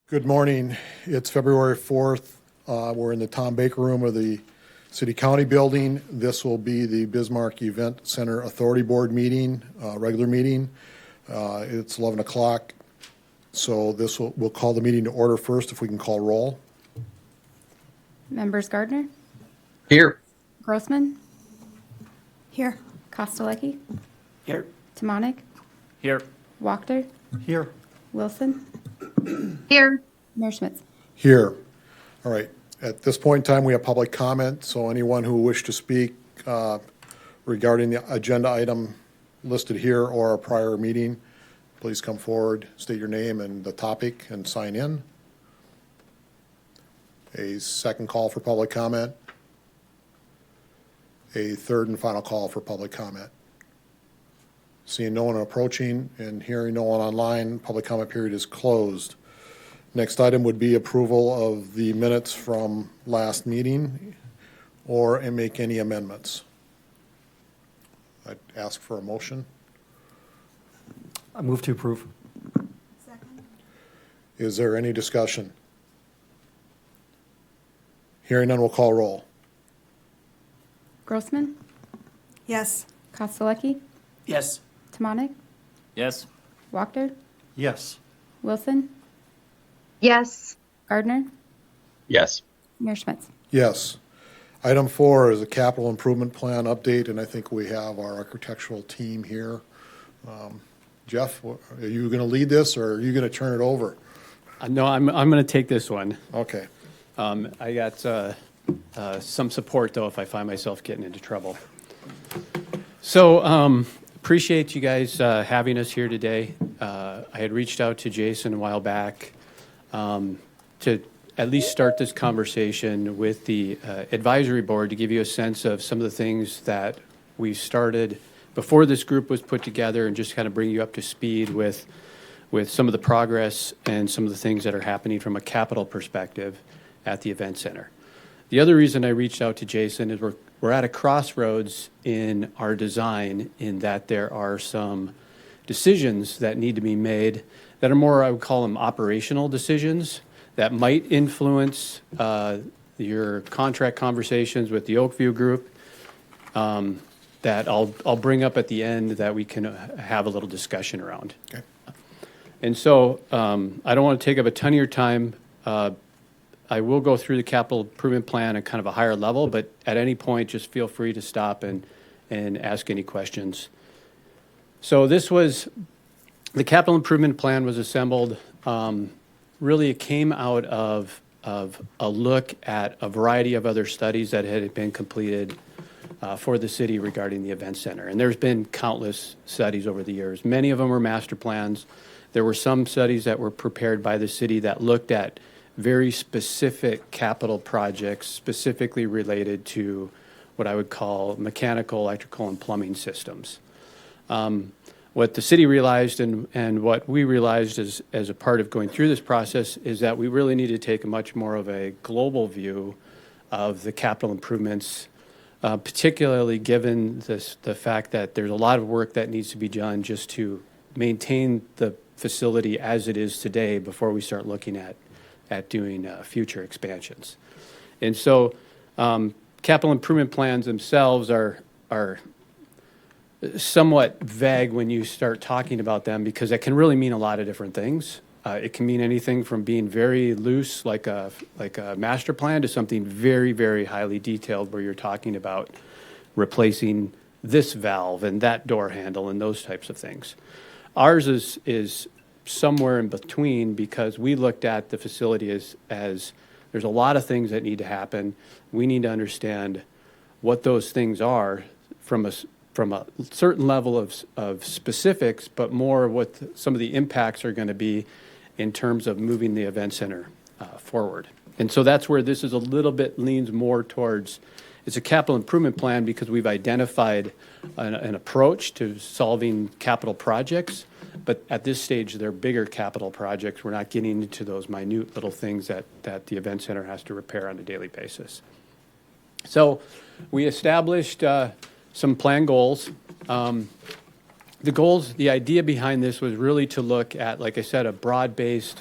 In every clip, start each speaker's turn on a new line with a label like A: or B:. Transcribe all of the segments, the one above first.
A: Good morning. It's February 4th. We're in the Tom Baker Room of the City County Building. This will be the Bismarck Event Center Authority Board meeting, regular meeting. It's 11 o'clock, so we'll call the meeting to order first, if we can call roll.
B: Members Gardner,
C: Here.
B: Grossman,
D: Here.
B: Kostelecki,
C: Here.
B: Timonek,
C: Here.
B: Wachter,
C: Here.
B: Wilson,
D: Here.
B: Mayor Schmitz.
A: Here. All right. At this point in time, we have public comment, so anyone who wished to speak regarding the agenda item listed here or a prior meeting, please come forward, state your name and the topic, and sign in. A second call for public comment. A third and final call for public comment. Seeing no one approaching and hearing no one online, public comment period is closed. Next item would be approval of the minutes from last meeting and make any amendments. I'd ask for a motion.
C: I move to approve.
D: Second.
A: Is there any discussion? Hearing none, we'll call roll.
B: Grossman,
D: Yes.
B: Kostelecki,
C: Yes.
B: Timonek,
C: Yes.
B: Wachter,
C: Yes.
B: Wilson,
D: Yes.
B: Gardner,
C: Yes.
B: Mayor Schmitz.
A: Yes. Item 4 is a capital improvement plan update, and I think we have our architectural team here. Jeff, are you going to lead this, or are you going to turn it over?
E: No, I'm going to take this one.
A: Okay.
E: I got some support, though, if I find myself getting into trouble. So appreciate you guys having us here today. I had reached out to Jason a while back to at least start this conversation with the advisory board to give you a sense of some of the things that we started before this group was put together, and just kind of bring you up to speed with some of the progress and some of the things that are happening from a capital perspective at the event center. The other reason I reached out to Jason is we're at a crossroads in our design, in that there are some decisions that need to be made that are more, I would call them, operational decisions that might influence your contract conversations with the Oakview Group, that I'll bring up at the end, that we can have a little discussion around.
A: Okay.
E: And so I don't want to take up a ton of your time. I will go through the capital improvement plan at kind of a higher level, but at any point, just feel free to stop and ask any questions. So the capital improvement plan was assembled. Really, it came out of a look at a variety of other studies that had been completed for the city regarding the event center. And there's been countless studies over the years. Many of them were master plans. There were some studies that were prepared by the city that looked at very specific capital projects, specifically related to what I would call mechanical, electrical, and plumbing systems. What the city realized and what we realized as a part of going through this process is that we really need to take a much more of a global view of the capital improvements, particularly given the fact that there's a lot of work that needs to be done just to maintain the facility as it is today before we start looking at doing future expansions. And so capital improvement plans themselves are somewhat vague when you start talking about them, because it can really mean a lot of different things. It can mean anything from being very loose, like a master plan, to something very, very highly detailed, where you're talking about replacing this valve and that door handle and those types of things. Ours is somewhere in between, because we looked at the facility as there's a lot of things that need to happen. We need to understand what those things are from a certain level of specifics, but more what some of the impacts are going to be in terms of moving the event center forward. And so that's where this is a little bit leans more towards, it's a capital improvement plan because we've identified an approach to solving capital projects, but at this stage, they're bigger capital projects. We're not getting into those minute little things that the event center has to repair on a daily basis. So we established some plan goals. The idea behind this was really to look at, like I said, a broad-based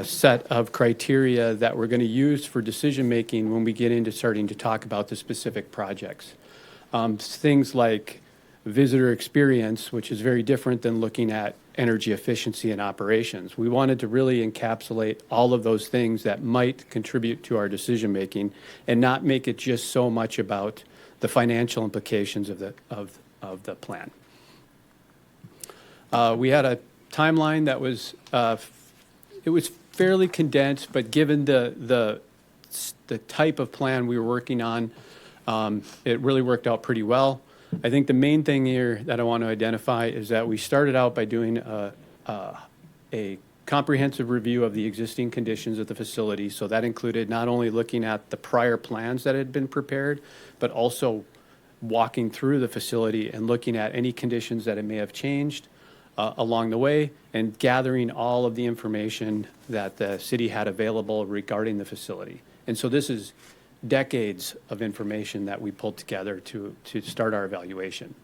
E: set of criteria that we're going to use for decision-making when we get into starting to talk about the specific projects. Things like visitor experience, which is very different than looking at energy efficiency and operations. We wanted to really encapsulate all of those things that might contribute to our decision-making and not make it just so much about the financial implications of the plan. We had a timeline that was it was fairly condensed, but given the type of plan we were working on, it really worked out pretty well. I think the main thing here that I want to identify is that we started out by doing a comprehensive review of the existing conditions of the facility. So that included not only looking at the prior plans that had been prepared, but also walking through the facility and looking at any conditions that it may have changed along the way, and gathering all of the information that the city had available regarding the facility. And so this is decades of information that we pulled together to start our evaluation.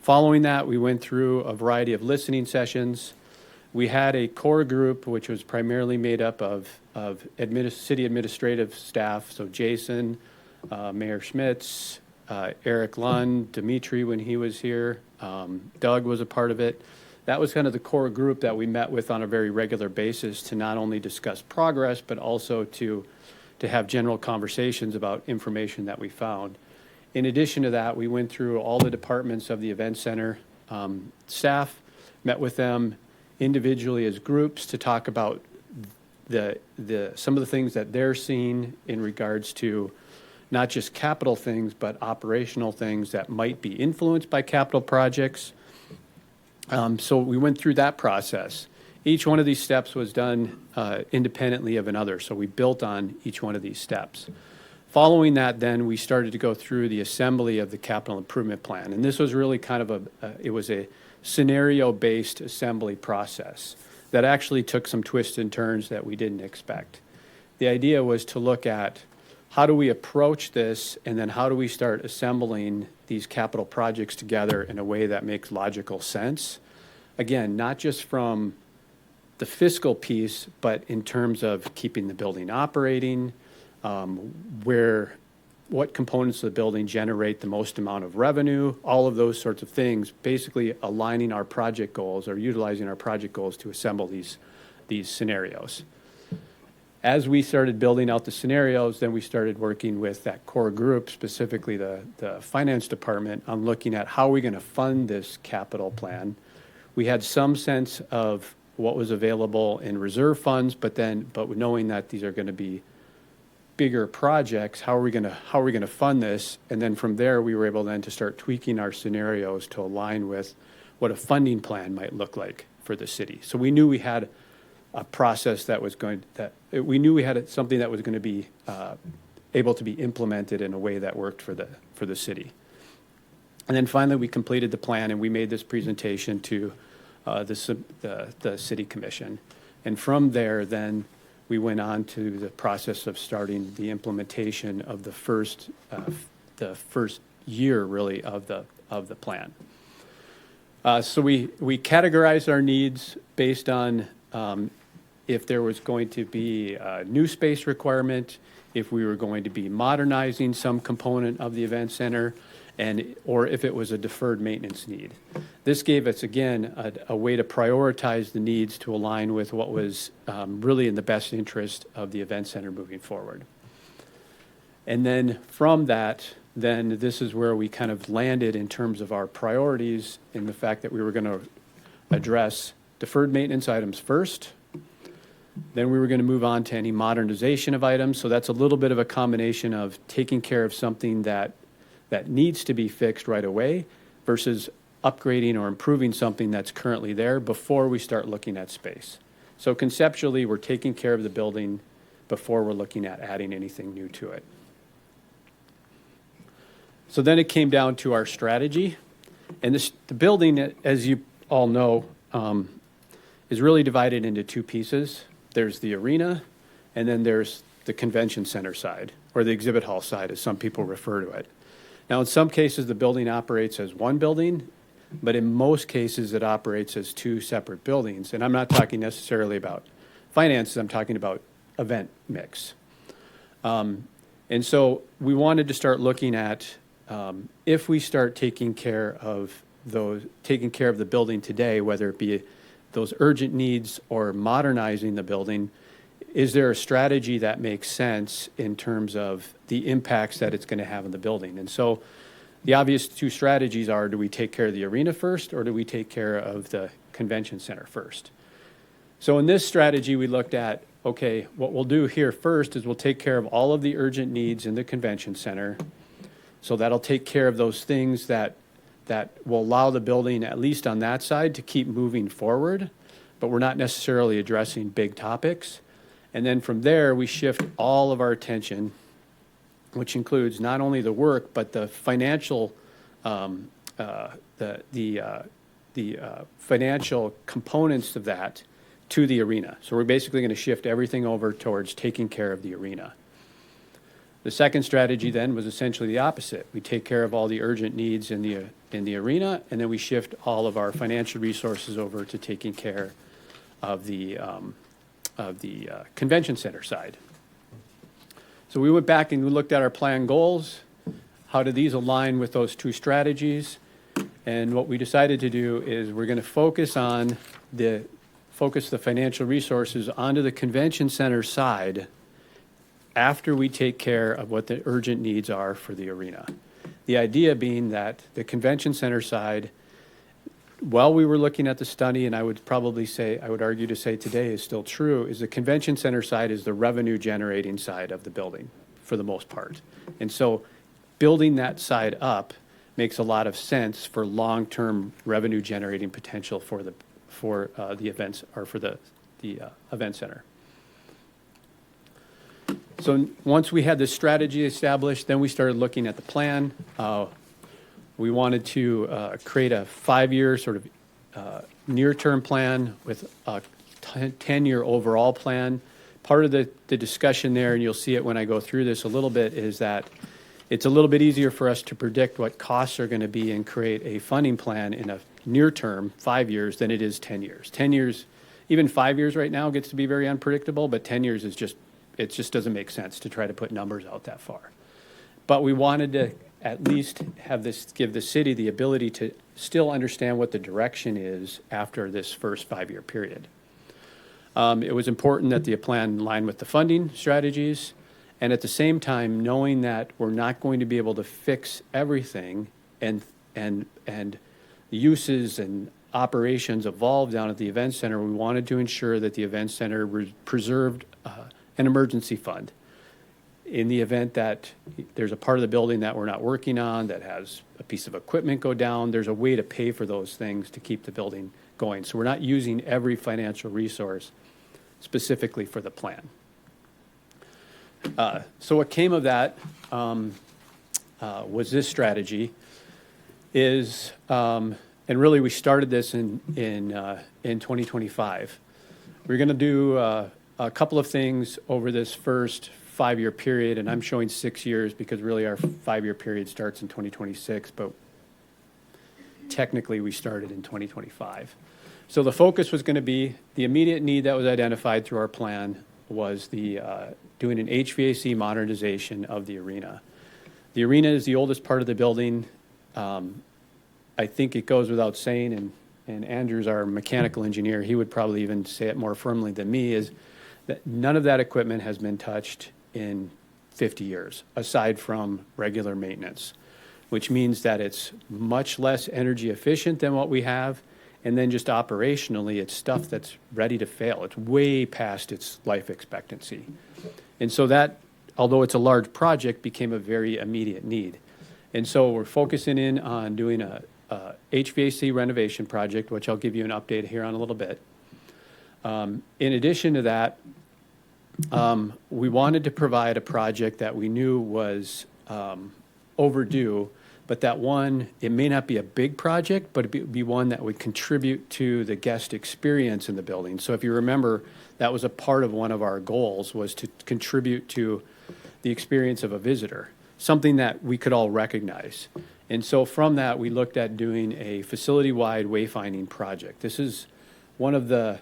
E: Following that, we went through a variety of listening sessions. We had a core group, which was primarily made up of city administrative staff, so Jason, Mayor Schmitz, Eric Lund, Dimitri when he was here, Doug was a part of it. That was kind of the core group that we met with on a very regular basis to not only discuss progress, but also to have general conversations about information that we found. In addition to that, we went through all the departments of the event center staff, met with them individually as groups to talk about some of the things that they're seeing in regards to not just capital things, but operational things that might be influenced by capital projects. So we went through that process. Each one of these steps was done independently of another, so we built on each one of these steps. Following that, then, we started to go through the assembly of the capital improvement plan, and this was really kind of it was a scenario-based assembly process that actually took some twists and turns that we didn't expect. The idea was to look at how do we approach this, and then how do we start assembling these capital projects together in a way that makes logical sense? Again, not just from the fiscal piece, but in terms of keeping the building operating, what components of the building generate the most amount of revenue, all of those sorts of things, basically aligning our project goals or utilizing our project goals to assemble these scenarios. As we started building out the scenarios, then we started working with that core group, specifically the finance department, on looking at how are we going to fund this capital plan. We had some sense of what was available in reserve funds, but knowing that these are going to be bigger projects, how are we going to fund this? And then from there, we were able then to start tweaking our scenarios to align with what a funding plan might look like for the city. So we knew we had a process something that was going to be able to be implemented in a way that worked for the city. And then finally, we completed the plan and we made this presentation to the city commission. And from there, then we went on to the process of starting the implementation of the first year really of the plan. So we categorized our needs based on if there was going to be a new space requirement, if we were going to be modernizing some component of the event center, or if it was a deferred maintenance need. This gave us, again, a way to prioritize the needs to align with what was really in the best interest of the event center moving forward. And then from that, then this is where we kind of landed in terms of our priorities in the fact that we were going to address deferred maintenance items first. Then we were going to move on to any modernization of items. So that's a little bit of a combination of taking care of something that needs to be fixed right away versus upgrading or improving something that's currently there before we start looking at space. So conceptually, we're taking care of the building before we're looking at adding anything new to it. So then it came down to our strategy. And the building, as you all know, is really divided into two pieces. There's the arena, and then there's the convention center side, or the exhibit hall side, as some people refer to it. Now, in some cases, the building operates as one building, but in most cases, it operates as two separate buildings. And I'm not talking necessarily about finances, I'm talking about event mix. And so we wanted to start looking at if we start taking care of the building today, whether it be those urgent needs or modernizing the building, is there a strategy that makes sense in terms of the impacts that it's going to have on the building? And so the obvious two strategies are, do we take care of the arena first, or do we take care of the convention center first? So in this strategy, we looked at, okay, what we'll do here first is we'll take care of all of the urgent needs in the convention center. So that'll take care of those things that will allow the building, at least on that side, to keep moving forward, but we're not necessarily addressing big topics. And then from there, we shift all of our attention, which includes not only the work, but the financial, financial components of that to the arena. So we're basically going to shift everything over towards taking care of the arena. The second strategy then was essentially the opposite. We take care of all the urgent needs in the arena, and then we shift all of our financial resources over to taking care of the convention center side. So we went back and we looked at our plan goals. How do these align with those two strategies? And what we decided to do is we're going to focus the financial resources onto the convention center side after we take care of what the urgent needs are for the arena. The idea being that the convention center side, while we were looking at the study, and I would argue to say today is still true, is the convention center side is the revenue generating side of the building for the most part. And so building that side up makes a lot of sense for long-term revenue generating potential for the events, or for the event center. So once we had this strategy established, then we started looking at the plan. We wanted to create a 5-year sort of near-term plan with a 10-year overall plan. Part of the discussion there, and you'll see it when I go through this a little bit, is that it's a little bit easier for us to predict what costs are going to be and create a funding plan in a near term, 5 years, than it is 10 years. 10 years, even 5 years right now gets to be very unpredictable, but 10 years is it just doesn't make sense to try to put numbers out that far. But we wanted to at least give the city the ability to still understand what the direction is after this first 5-year period. It was important that the plan align with the funding strategies, and at the same time, knowing that we're not going to be able to fix everything, and the uses and operations evolve down at the event center, we wanted to ensure that the event center preserved an emergency fund. In the event that there's a part of the building that we're not working on, that has a piece of equipment go down, there's a way to pay for those things to keep the building going. So we're not using every financial resource specifically for the plan. So what came of that was this strategy is, and really we started this in 2025. We're going to do a couple of things over this first 5-year period, and I'm showing 6 years because really our 5-year period starts in 2026, but technically we started in 2025. So the focus was going to be the immediate need that was identified through our plan was the doing an HVAC modernization of the arena. The arena is the oldest part of the building. I think it goes without saying, and Andrew's our mechanical engineer, he would probably even say it more firmly than me, is that none of that equipment has been touched in 50 years, aside from regular maintenance, which means that it's much less energy efficient than what we have. And then just operationally, it's stuff that's ready to fail. It's way past its life expectancy. And so that, although it's a large project, became a very immediate need. And so we're focusing in on doing a HVAC renovation project, which I'll give you an update here on a little bit. In addition to that, we wanted to provide a project that we knew was overdue, but that one, it may not be a big project, but it'd be one that would contribute to the guest experience in the building. So if you remember, that was a part of one of our goals, was to contribute to the experience of a visitor, something that we could all recognize. And so from that, we looked at doing a facility-wide wayfinding project. This is one of the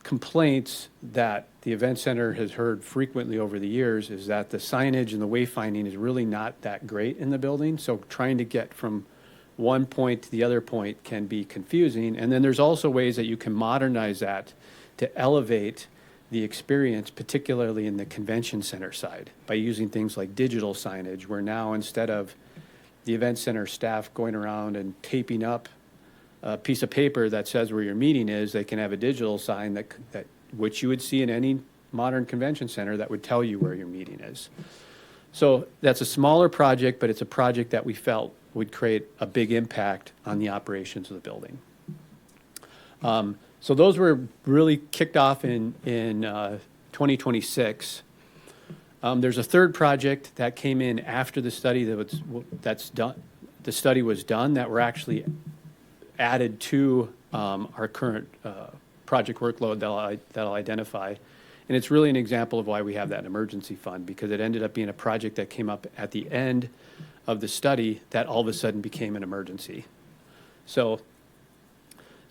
E: complaints that the event center has heard frequently over the years is that the signage and the wayfinding is really not that great in the building. So trying to get from one point to the other point can be confusing. And then there's also ways that you can modernize that to elevate the experience, particularly in the convention center side, by using things like digital signage, where now instead of the event center staff going around and taping up a piece of paper that says where your meeting is, they can have a digital sign that which you would see in any modern convention center that would tell you where your meeting is. So that's a smaller project, but it's a project that we felt would create a big impact on the operations of the building. So those were really kicked off in 2026. There's a third project that came in after the study that's done. The study was done that we're actually added to our current project workload that'll identify. And it's really an example of why we have that emergency fund, because it ended up being a project that came up at the end of the study that all of a sudden became an emergency. So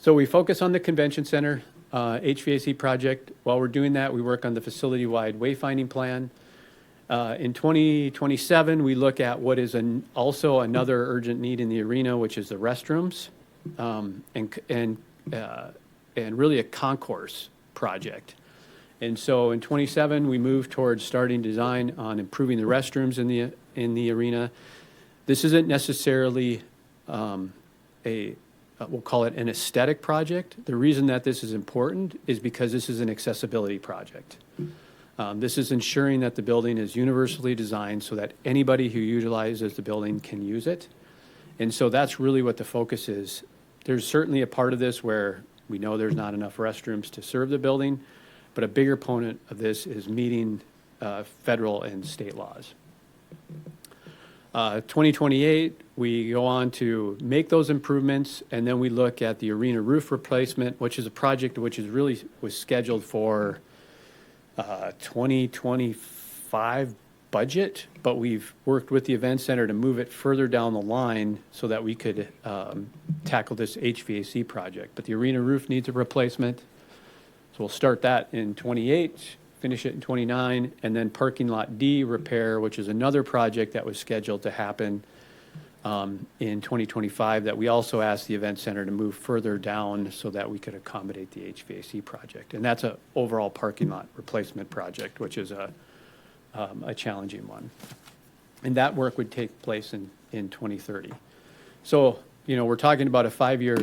E: we focus on the convention center HVAC project. While we're doing that, we work on the facility-wide wayfinding plan. In 2027, we look at what is also another urgent need in the arena, which is the restrooms, and really a concourse project. And so in 27, we move towards starting design on improving the restrooms in the arena. This isn't necessarily we'll call it an aesthetic project. The reason that this is important is because this is an accessibility project. This is ensuring that the building is universally designed so that anybody who utilizes the building can use it. And so that's really what the focus is. There's certainly a part of this where we know there's not enough restrooms to serve the building, but a bigger component of this is meeting federal and state laws. 2028, we go on to make those improvements, and then we look at the arena roof replacement, which is a project which is really was scheduled for 2025 budget, but we've worked with the event center to move it further down the line so that we could tackle this HVAC project. But the arena roof needs a replacement, so we'll start that in 28, finish it in 29, and then parking lot D repair, which is another project that was scheduled to happen in 2025 that we also asked the event center to move further down so that we could accommodate the HVAC project. And that's an overall parking lot replacement project, which is a challenging one. And that work would take place in 2030. So, we're talking about a 5-year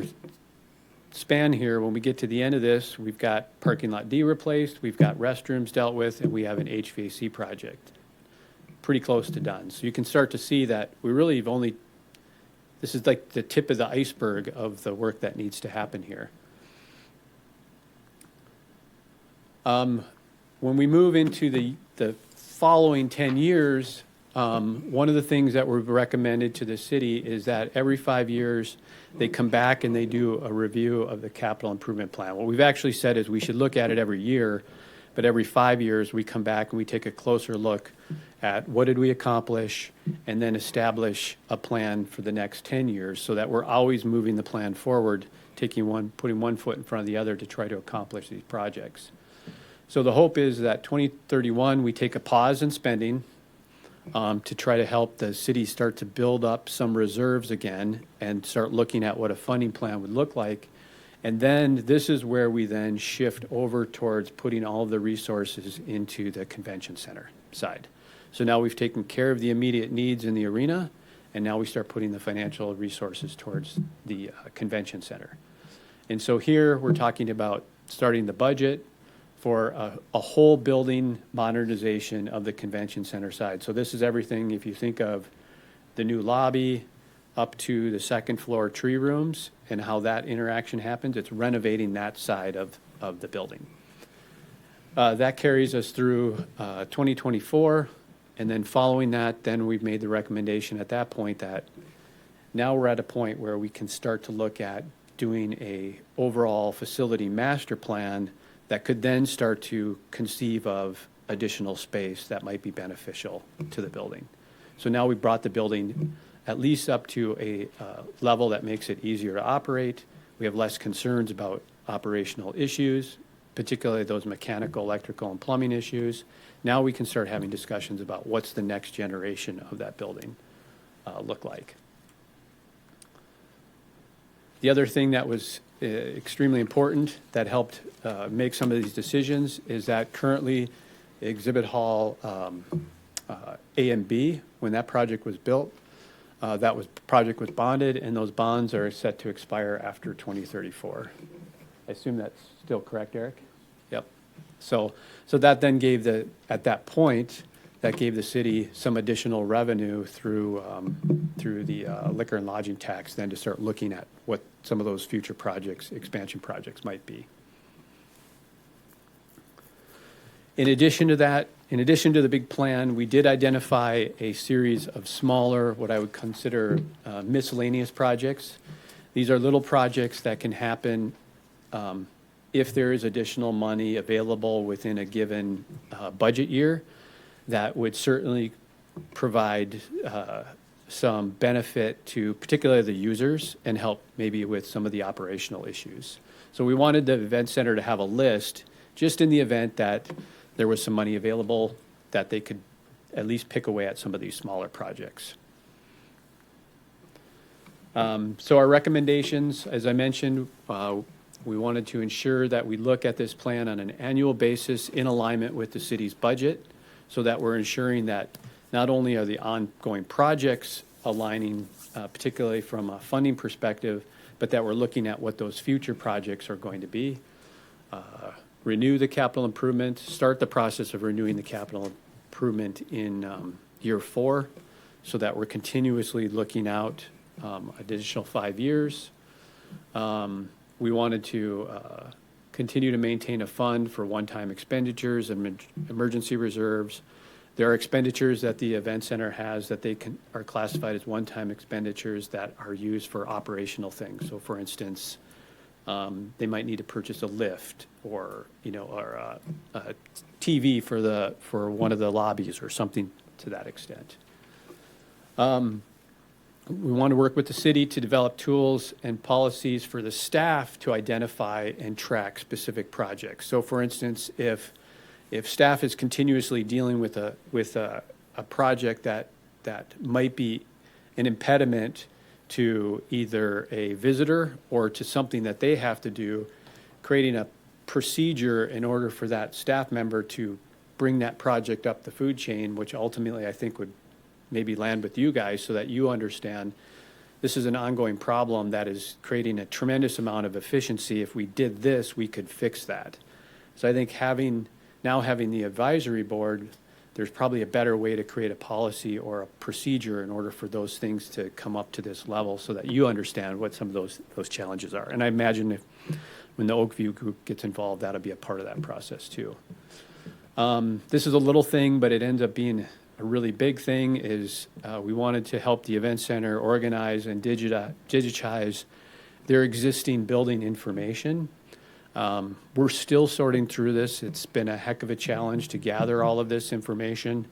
E: span here. When we get to the end of this, we've got parking lot D replaced, we've got restrooms dealt with, and we have an HVAC project pretty close to done. So you can start to see that we really have only, this is like the tip of the iceberg of the work that needs to happen here. When we move into the following 10 years, one of the things that we've recommended to the city is that every 5 years, they come back and they do a review of the capital improvement plan. What we've actually said is we should look at it every year, but every 5 years, we come back and we take a closer look at what did we accomplish, and then establish a plan for the next 10 years so that we're always moving the plan forward, putting one foot in front of the other to try to accomplish these projects. So the hope is that 2031, we take a pause in spending to try to help the city start to build up some reserves again and start looking at what a funding plan would look like. And then this is where we then shift over towards putting all of the resources into the convention center side. So now we've taken care of the immediate needs in the arena, and now we start putting the financial resources towards the convention center. And so here we're talking about starting the budget for a whole building modernization of the convention center side. So this is everything, if you think of the new lobby up to the second floor tree rooms and how that interaction happens, it's renovating that side of the building. That carries us through 2024, and then following that, then we've made the recommendation at that point that now we're at a point where we can start to look at doing a overall facility master plan that could then start to conceive of additional space that might be beneficial to the building. So now we brought the building at least up to a level that makes it easier to operate. We have less concerns about operational issues, particularly those mechanical, electrical, and plumbing issues. Now we can start having discussions about what's the next generation of that building look like. The other thing that was extremely important that helped make some of these decisions is that currently Exhibit Hall A and B, when that project was built, project was bonded, and those bonds are set to expire after 2034. I assume that's still correct, Eric? Yep. So that then at that point, that gave the city some additional revenue through the liquor and lodging tax, then to start looking at what some of those future projects, expansion projects might be. In addition to that, in addition to the big plan, we did identify a series of smaller, what I would consider miscellaneous projects. These are little projects that can happen if there is additional money available within a given budget year that would certainly provide some benefit to particularly the users and help maybe with some of the operational issues. So we wanted the event center to have a list just in the event that there was some money available that they could at least pick away at some of these smaller projects. So our recommendations, as I mentioned, we wanted to ensure that we look at this plan on an annual basis in alignment with the city's budget, so that we're ensuring that not only are the ongoing projects aligning, particularly from a funding perspective, but that we're looking at what those future projects are going to be. Renew the capital improvement, start the process of renewing the capital improvement in year 4, so that we're continuously looking out additional 5 years. We wanted to continue to maintain a fund for one-time expenditures and emergency reserves. There are expenditures that the event center has that are classified as one-time expenditures that are used for operational things. So, for instance, they might need to purchase a lift, or a TV for one of the lobbies, or something to that extent. We want to work with the city to develop tools and policies for the staff to identify and track specific projects. So, for instance, if staff is continuously dealing with a project that might be an impediment to either a visitor or to something that they have to do, creating a procedure in order for that staff member to bring that project up the food chain, which ultimately I think would maybe land with you guys, so that you understand this is an ongoing problem that is creating a tremendous amount of efficiency. If we did this, we could fix that. So I think having the advisory board, there's probably a better way to create a policy or a procedure in order for those things to come up to this level, so that you understand what some of those challenges are. And I imagine when the Oakview group gets involved, that'll be a part of that process too. This is a little thing, but it ends up being a really big thing. Is we wanted to help the event center organize and digitize their existing building information. We're still sorting through this. It's been a heck of a challenge to gather all of this information.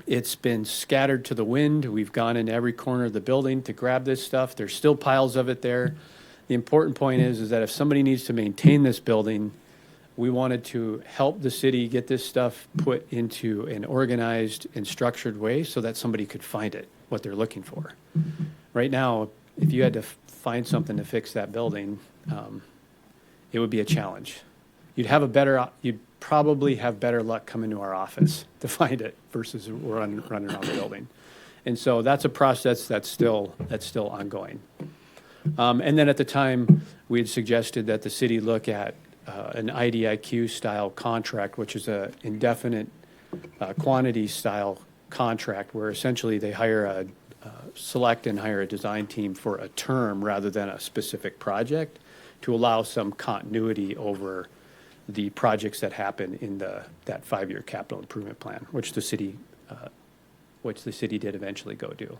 E: It's been scattered to the wind. We've gone in every corner of the building to grab this stuff. There's still piles of it there. The important point is that if somebody needs to maintain this building, we wanted to help the city get this stuff put into an organized and structured way so that somebody could find it, what they're looking for. Right now, if you had to find something to fix that building, it would be a challenge. You'd probably have better luck coming to our office to find it versus running around the building. And so that's a process that's still ongoing. And then at the time, we had suggested that the city look at an IDIQ style contract, which is a indefinite quantity style contract, where essentially they select and hire a design team for a term rather than a specific project, to allow some continuity over the projects that happen in that 5-year capital improvement plan, which the city did eventually go do.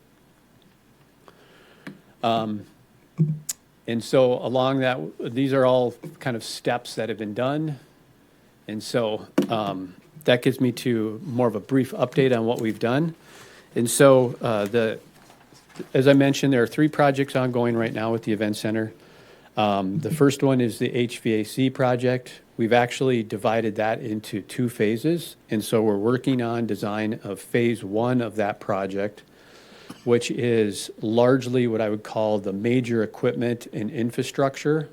E: And so along that, these are all kind of steps that have been done. And so that gives me to more of a brief update on what we've done. And so as I mentioned, there are 3 projects ongoing right now with the event center. The first one is the HVAC project. We've actually divided that into 2 phases, and so we're working on design of phase 1 of that project, which is largely what I would call the major equipment and infrastructure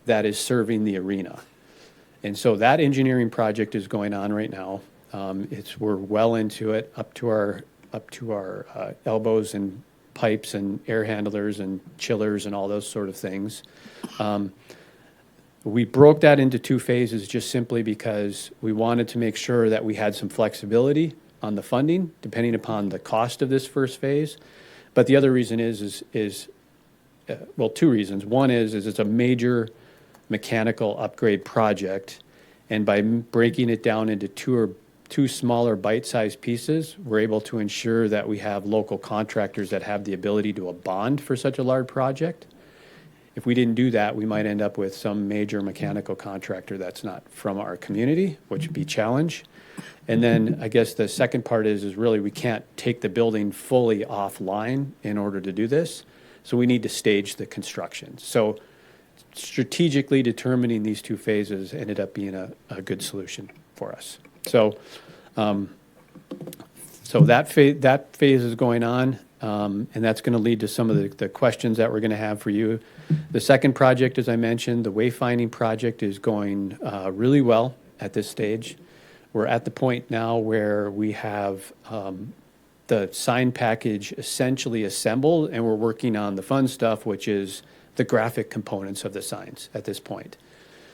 E: that is serving the arena. And so that engineering project is going on right now. We're well into it, up to our elbows in pipes and air handlers and chillers and all those sort of things. We broke that into 2 phases just simply because we wanted to make sure that we had some flexibility on the funding, depending upon the cost of this first phase. But the other reason is 2 reasons. One is it's a major mechanical upgrade project, and by breaking it down into 2 smaller bite-sized pieces, we're able to ensure that we have local contractors that have the ability to a bond for such a large project. If we didn't do that, we might end up with some major mechanical contractor that's not from our community, which would be a challenge. And then I guess the second part is really we can't take the building fully offline in order to do this, so we need to stage the construction. So strategically determining these 2 phases ended up being a good solution for us. So that phase is going on, and that's going to lead to some of the questions that we're going to have for you. The second project, as I mentioned, the wayfinding project, is going really well at this stage. We're at the point now where we have the sign package essentially assembled, and we're working on the fun stuff, which is the graphic components of the signs at this point.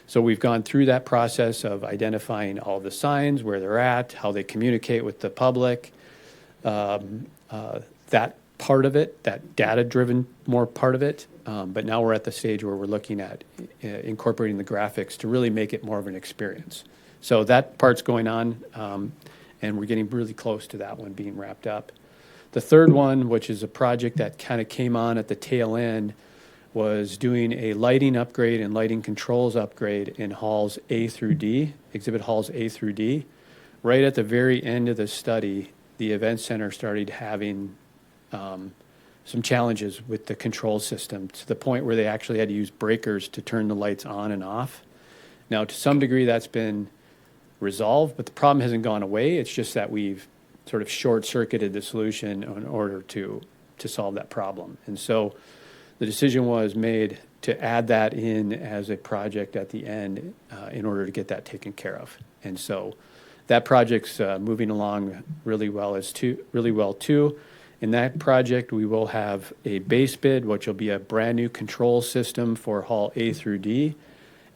E: So we've gone through that process of identifying all the signs, where they're at, how they communicate with the public, that part of it, that data-driven more part of it. But now we're at the stage where we're looking at incorporating the graphics to really make it more of an experience. So that part's going on, and we're getting really close to that one being wrapped up. The third one, which is a project that kind of came on at the tail end, was doing a lighting upgrade and lighting controls upgrade in halls A through D, exhibit halls A through D. Right at the very end of the study, the event center started having some challenges with the control system, to the point where they actually had to use breakers to turn the lights on and off. Now, to some degree, that's been resolved, but the problem hasn't gone away. It's just that we've sort of short-circuited the solution in order to solve that problem. And so the decision was made to add that in as a project at the end in order to get that taken care of. And so that project's moving along really well too. In that project, we will have a base bid, which will be a brand new control system for hall A through D,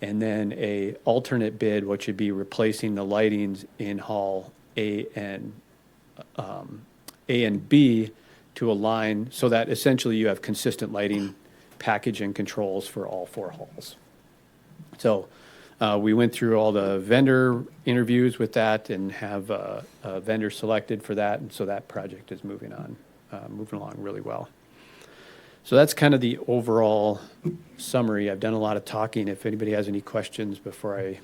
E: and then a alternate bid, which would be replacing the lightings in hall A and B to align, so that essentially you have consistent lighting package and controls for all 4 halls. So we went through all the vendor interviews with that and have a vendor selected for that, and so that project is moving along really well. So that's kind of the overall summary. I've done a lot of talking. If anybody has any questions before I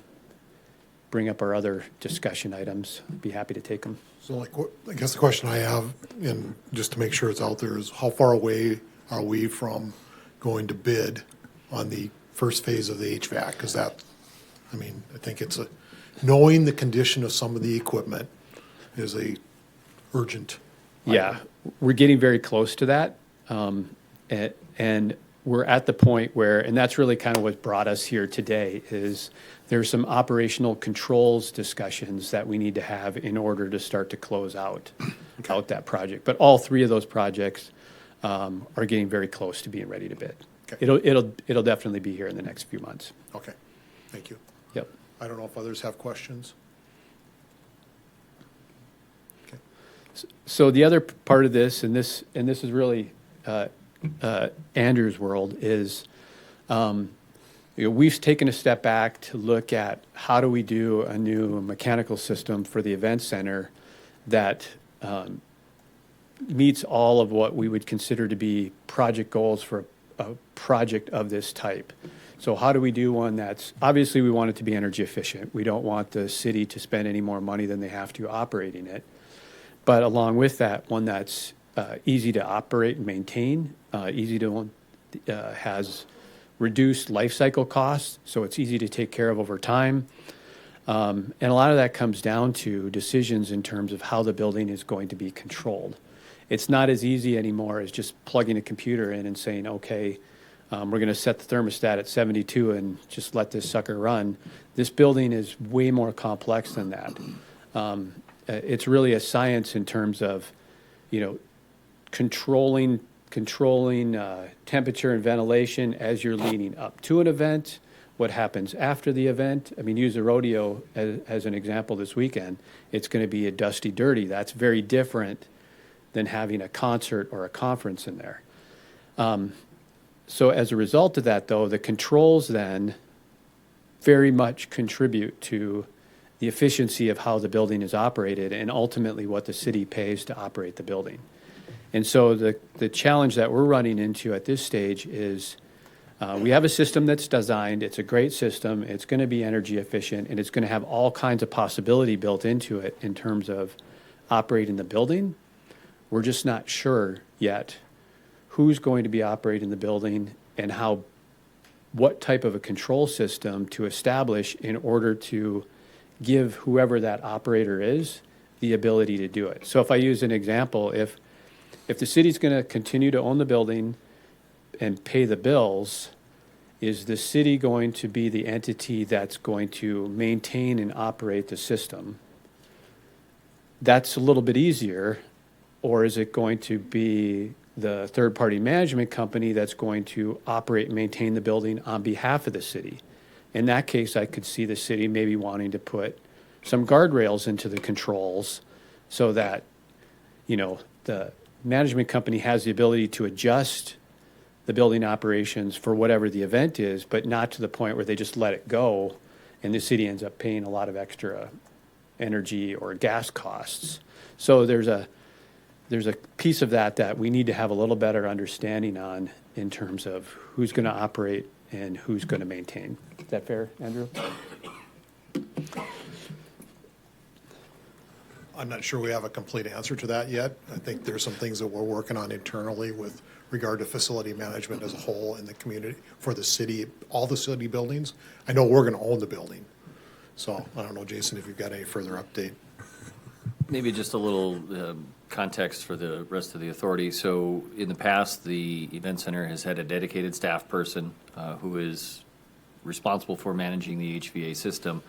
E: bring up our other discussion items, I'd be happy to take them.
A: So I guess the question I have, and just to make sure it's out there, is how far away are we from going to bid on the first phase of the HVAC? Because I think it's knowing the condition of some of the equipment is a urgent item.
E: Yeah, we're getting very close to that. And we're at the point where, and that's really kind of what brought us here today, is there's some operational controls discussions that we need to have in order to start to close out that project. But all 3 of those projects are getting very close to being ready to bid.
A: Okay.
E: It'll definitely be here in the next few months.
A: Okay, thank you.
E: Yep.
A: I don't know if others have questions. Okay.
E: So the other part of this, and this is really Andrew's world, is we've taken a step back to look at how do we do a new mechanical system for the event center that meets all of what we would consider to be project goals for a project of this type. So how do we do one that's, obviously we want it to be energy efficient. We don't want the city to spend any more money than they have to operating it. But along with that, one that's easy to operate and maintain, has reduced life cycle costs, so it's easy to take care of over time. And a lot of that comes down to decisions in terms of how the building is going to be controlled. It's not as easy anymore as just plugging a computer in and saying, okay, we're going to set the thermostat at 72 and just let this sucker run. This building is way more complex than that. It's really a science in terms of, controlling temperature and ventilation as you're leading up to an event, what happens after the event. I mean, use a rodeo as an example this weekend. It's going to be a dusty, dirty. That's very different than having a concert or a conference in there. So as a result of that, though, the controls then very much contribute to the efficiency of how the building is operated and ultimately what the city pays to operate the building. And so the challenge that we're running into at this stage is we have a system that's designed. It's a great system. It's going to be energy efficient, and it's going to have all kinds of possibility built into it in terms of operating the building. We're just not sure yet who's going to be operating the building and what type of a control system to establish in order to give whoever that operator is the ability to do it. So if I use an example, if the city's going to continue to own the building and pay the bills, is the city going to be the entity that's going to maintain and operate the system? That's a little bit easier. Or is it going to be the third-party management company that's going to operate and maintain the building on behalf of the city? In that case, I could see the city maybe wanting to put some guardrails into the controls so that, the management company has the ability to adjust the building operations for whatever the event is, but not to the point where they just let it go and the city ends up paying a lot of extra energy or gas costs. So there's a piece of that we need to have a little better understanding on in terms of who's going to operate and who's going to maintain. Is that fair, Andrew?
A: I'm not sure we have a complete answer to that yet. I think there's some things that we're working on internally with regard to facility management as a whole in the community, for the city, all the city buildings. I know we're going to own the building. So I don't know, Jason, if you've got any further update.
C: Maybe just a little context for the rest of the authority. So in the past, the event center has had a dedicated staff person who is responsible for managing the HVA system.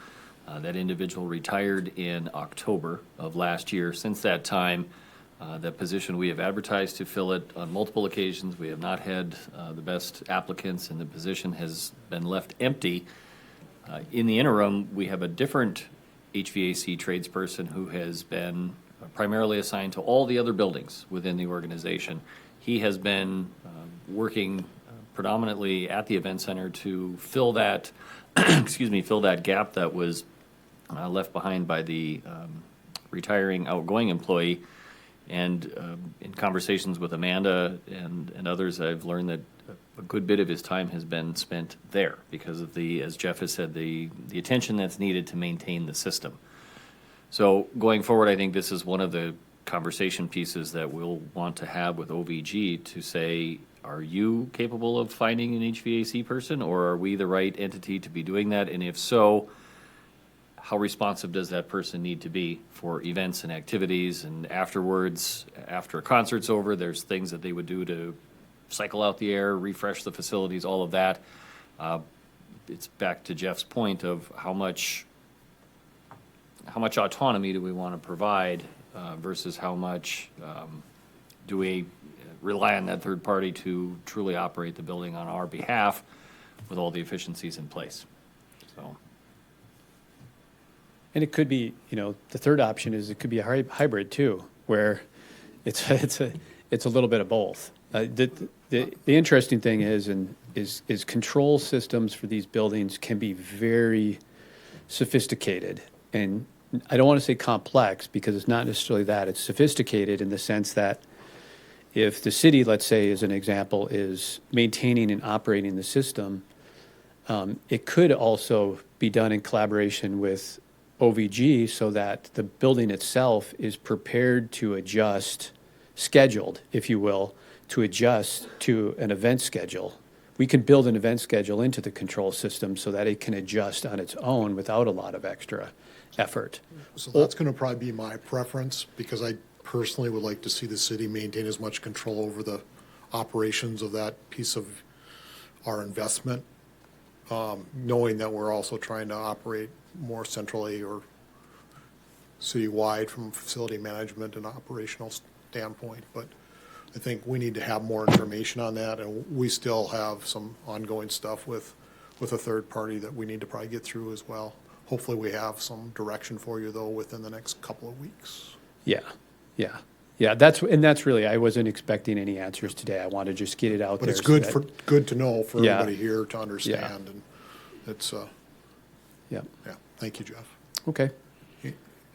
C: That individual retired in October of last year. Since that time, that position, we have advertised to fill it on multiple occasions. We have not had the best applicants, and the position has been left empty. In the interim, we have a different HVAC tradesperson who has been primarily assigned to all the other buildings within the organization. He has been working predominantly at the event center to fill that, fill that gap that was left behind by the retiring outgoing employee. And in conversations with Amanda and others, I've learned that a good bit of his time has been spent there because of as Jeff has said, the attention that's needed to maintain the system. So going forward, I think this is one of the conversation pieces that we'll want to have with OVG to say, are you capable of finding an HVAC person, or are we the right entity to be doing that? And if so, how responsive does that person need to be for events and activities? And afterwards, after a concert's over, there's things that they would do to cycle out the air, refresh the facilities, all of that. It's back to Jeff's point of how much autonomy do we want to provide versus how much do we rely on that third party to truly operate the building on our behalf with all the efficiencies in place. So.
E: And it could be, the third option is it could be a hybrid too, where it's a little bit of both. The interesting thing is control systems for these buildings can be very sophisticated, and I don't want to say complex because it's not necessarily that. It's sophisticated in the sense that if the city, let's say, as an example, is maintaining and operating the system, it could also be done in collaboration with OVG so that the building itself is prepared to adjust, scheduled, if you will, to adjust to an event schedule we can build an event schedule into the control system so that it can adjust on its own without a lot of extra effort.
A: So that's going to probably be my preference, because I personally would like to see the city maintain as much control over the operations of that piece of our investment, knowing that we're also trying to operate more centrally or citywide from a facility management and operational standpoint. But I think we need to have more information on that, and we still have some ongoing stuff with a third party that we need to probably get through as well. Hopefully we have some direction for you, though, within the next couple of weeks.
E: Yeah, that's really, I wasn't expecting any answers today. I want to just get it out
A: But
E: there.
A: it's
E: so
A: good
E: that-
A: good to know for
E: Yeah.
A: everybody here to understand, and it's,
E: Yeah,
A: yeah, thank you, Jeff.
E: okay.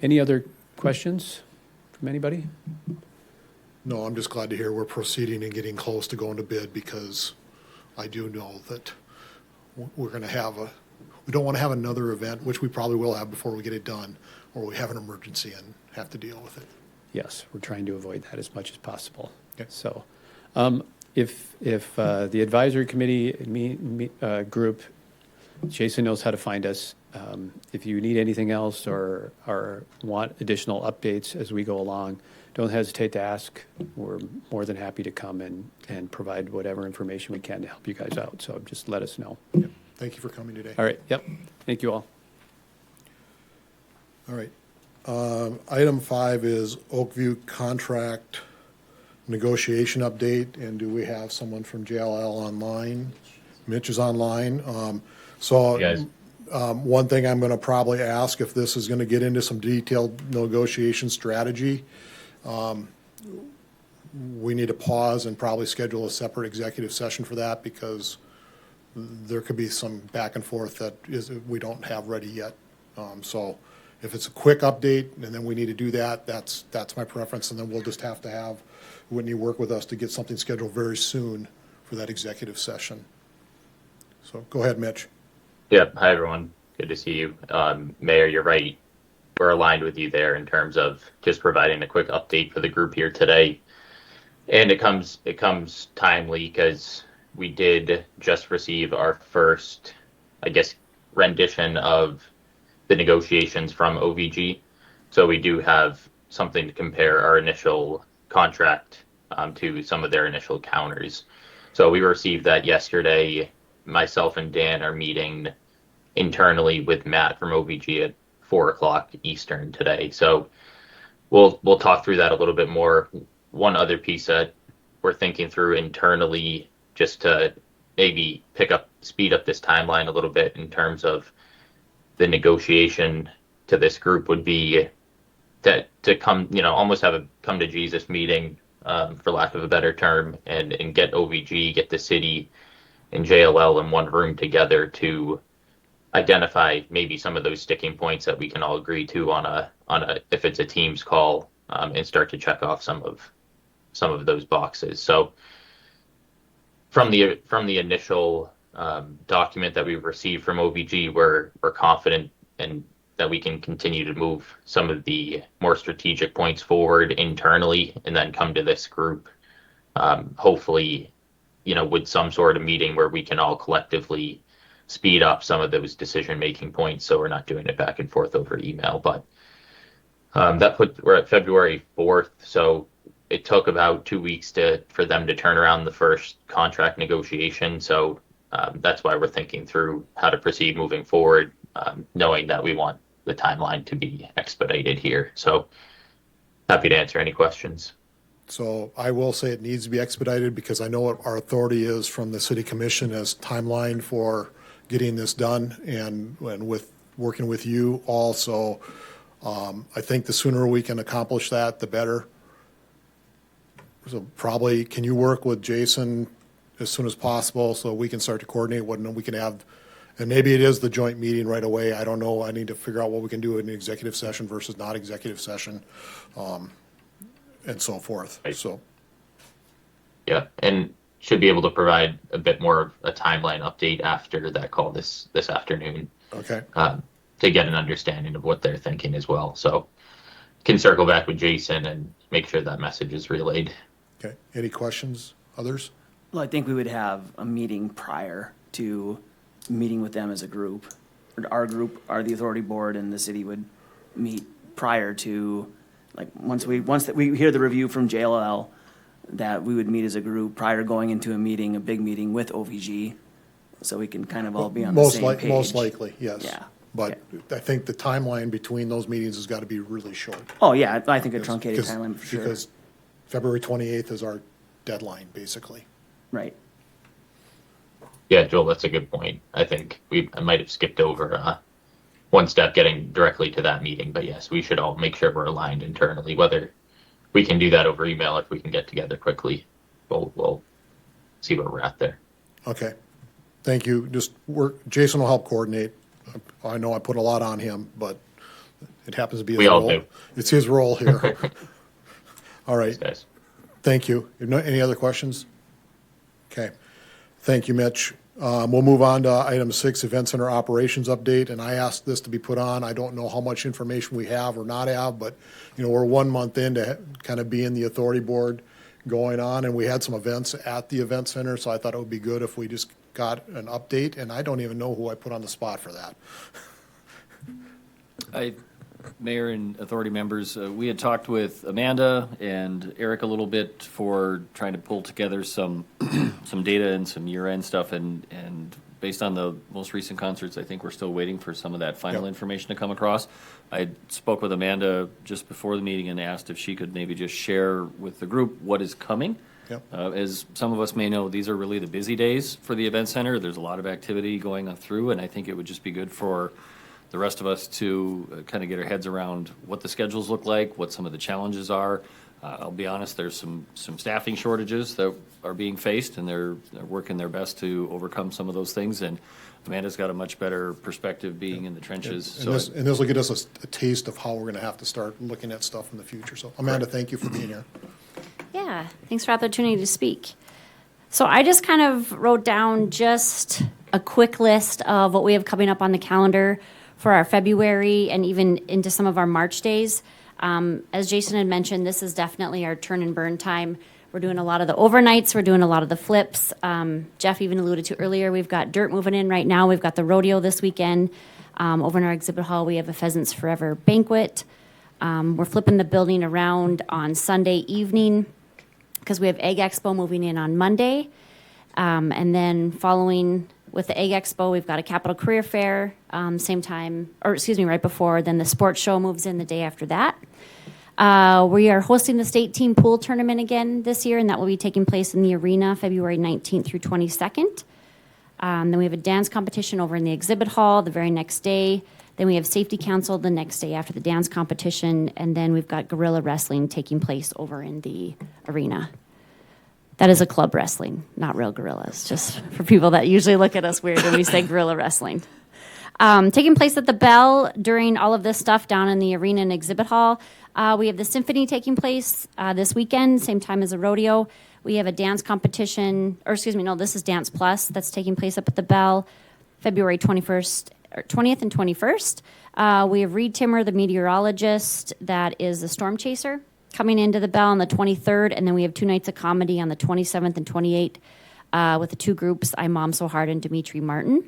E: Any other questions from anybody?
A: No, I'm just glad to hear we're proceeding and getting close to going to bid, because I do know that we're going to have we don't want to have another event, which we probably will have before we get it done, or we have an emergency and have to deal with it.
E: Yes, we're trying to avoid that as much as possible.
A: Okay.
E: So, if the advisory committee group, Jason knows how to find us. If you need anything else or want additional updates as we go along, don't hesitate to ask. We're more than happy to come and provide whatever information we can to help you guys out. So just let us know.
A: Yep. Thank you for coming today.
E: All right. Yep. Thank you all.
A: All right. Item 5 is Oakview contract negotiation update, and do we have someone from JLL online? Mitch is online. So
F: Hey, guys.
A: one thing I'm going to probably ask, if this is going to get into some detailed negotiation strategy, we need to pause and probably schedule a separate executive session for that, because there could be some back and forth that we don't have ready yet. So if it's a quick update and then we need to do that, that's my preference, and then we'll just have to have Whitney work with us to get something scheduled very soon for that executive session. So go ahead, Mitch.
F: Yep. Hi, everyone. Good to see you. Mayor, you're right. We're aligned with you there in terms of just providing a quick update for the group here today. And it comes timely because we did just receive our first, I guess, rendition of the negotiations from OVG. So we do have something to compare our initial contract to some of their initial counters. So we received that yesterday. Myself and Dan are meeting internally with Matt from OVG at 4:00 Eastern today. So we'll talk through that a little bit more. One other piece that we're thinking through internally, just to maybe speed up this timeline a little bit in terms of the negotiation to this group, would be that to come, almost have a come to Jesus meeting, for lack of a better term, and get OVG, get the city and JLL in one room together to identify maybe some of those sticking points that we can all agree to on a if it's a Teams call, and start to check off some of those boxes. So from the initial document that we've received from OVG, we're confident and that we can continue to move some of the more strategic points forward internally, and then come to this group, hopefully, with some sort of meeting where we can all collectively speed up some of those decision-making points, so we're not doing it back and forth over email. But we're at February 4th, so it took about 2 weeks for them to turn around the first contract negotiation. So that's why we're thinking through how to proceed moving forward, knowing that we want the timeline to be expedited here. So happy to answer any questions.
A: So I will say it needs to be expedited, because I know what our authority is from the city commission as timeline for getting this done, and with working with you also. I think the sooner we can accomplish that, the better. So probably, can you work with Jason as soon as possible so we can start to coordinate what we can have? And maybe it is the joint meeting right away. I don't know. I need to figure out what we can do in an executive session versus not executive session, and so forth.
F: Right.
A: So,
F: Yeah, and should be able to provide a bit more of a timeline update after that call this afternoon,
A: okay.
F: to get an understanding of what they're thinking as well. So can circle back with Jason and make sure that message is relayed.
A: Okay. Any questions? Others?
G: Well, I think we would have a meeting prior to meeting with them as a group. Our group, the authority board and the city would meet prior to, like, once that we hear the review from JLL, that we would meet as a group prior to going into a meeting, a big meeting with OVG, so we can kind of all be on the same page.
A: Most likely, yes.
G: Yeah.
A: But I think the timeline between those meetings has got to be really short.
G: Oh, yeah, I think a truncated timeline for sure.
A: Because February 28th is our deadline, basically.
G: Right.
F: Yeah, Joel, that's a good point. I think I might have skipped over one step getting directly to that meeting, but yes, we should all make sure we're aligned internally. Whether we can do that over email, if we can get together quickly, we'll see where we're at there.
A: Okay. Thank you. Jason will help coordinate. I know I put a lot on him, but it happens to be his
F: We all
A: role.
F: do.
A: It's his role here. All right.
F: Thanks, guys.
A: Thank you. Any other questions? Okay. Thank you, Mitch. We'll move on to item 6, Event Center Operations Update, and I asked this to be put on. I don't know how much information we have or not have, but, we're 1 month into kind of being the authority board going on, and we had some events at the Event Center, so I thought it would be good if we just got an update, and I don't even know who I put on the spot for that.
C: Mayor and authority members, we had talked with Amanda and Eric a little bit for trying to pull together some some data and some year-end stuff, and based on the most recent concerts, I think we're still waiting for some of that final
A: Yep.
C: information to come across. I spoke with Amanda just before the meeting and asked if she could maybe just share with the group what is coming.
A: Yep.
C: As some of us may know, these are really the busy days for the event center. There's a lot of activity going on through, and I think it would just be good for the rest of us to kind of get our heads around what the schedules look like, what some of the challenges are. I'll be honest, there's some staffing shortages that are being faced, and they're working their best to overcome some of those things. And Amanda's got a much better perspective being in the trenches.
A: And this will get us a taste of how we're going to have to start looking at stuff in the future. So, Amanda, thank you for being here.
H: Yeah, thanks for the opportunity to speak. So I just kind of wrote down just a quick list of what we have coming up on the calendar for our February and even into some of our March days. As Jason had mentioned, this is definitely our turn and burn time. We're doing a lot of the overnights. We're doing a lot of the flips. Jeff even alluded to earlier, we've got dirt moving in right now. We've got the rodeo this weekend. Over in our exhibit hall, we have a Pheasants Forever banquet. We're flipping the building around on Sunday evening because we have Egg Expo moving in on Monday. And then following with the Egg Expo, we've got a Capital Career Fair, right before. Then the sports show moves in the day after that. We are hosting the state team pool tournament again this year, and that will be taking place in the arena February 19th through 22nd. Then we have a dance competition over in the exhibit hall the very next day. Then we have safety council the next day after the dance competition, and then we've got gorilla wrestling taking place over in the arena. That is a club wrestling, not real gorillas, just for people that usually look at us weird when we say gorilla wrestling. Taking place at the Bell during all of this stuff down in the arena and exhibit hall. We have the symphony taking place this weekend, same time as the rodeo. We have a dance competition, this is Dance Plus that's taking place up at the Bell, February 20th and 21st. We have Reed Timmer, the meteorologist, that is the storm chaser, coming into the Bell on the 23rd, and then we have 2 nights of comedy on the 27th and 28th with the 2 groups, I Mom So Hard and Dimitri Martin.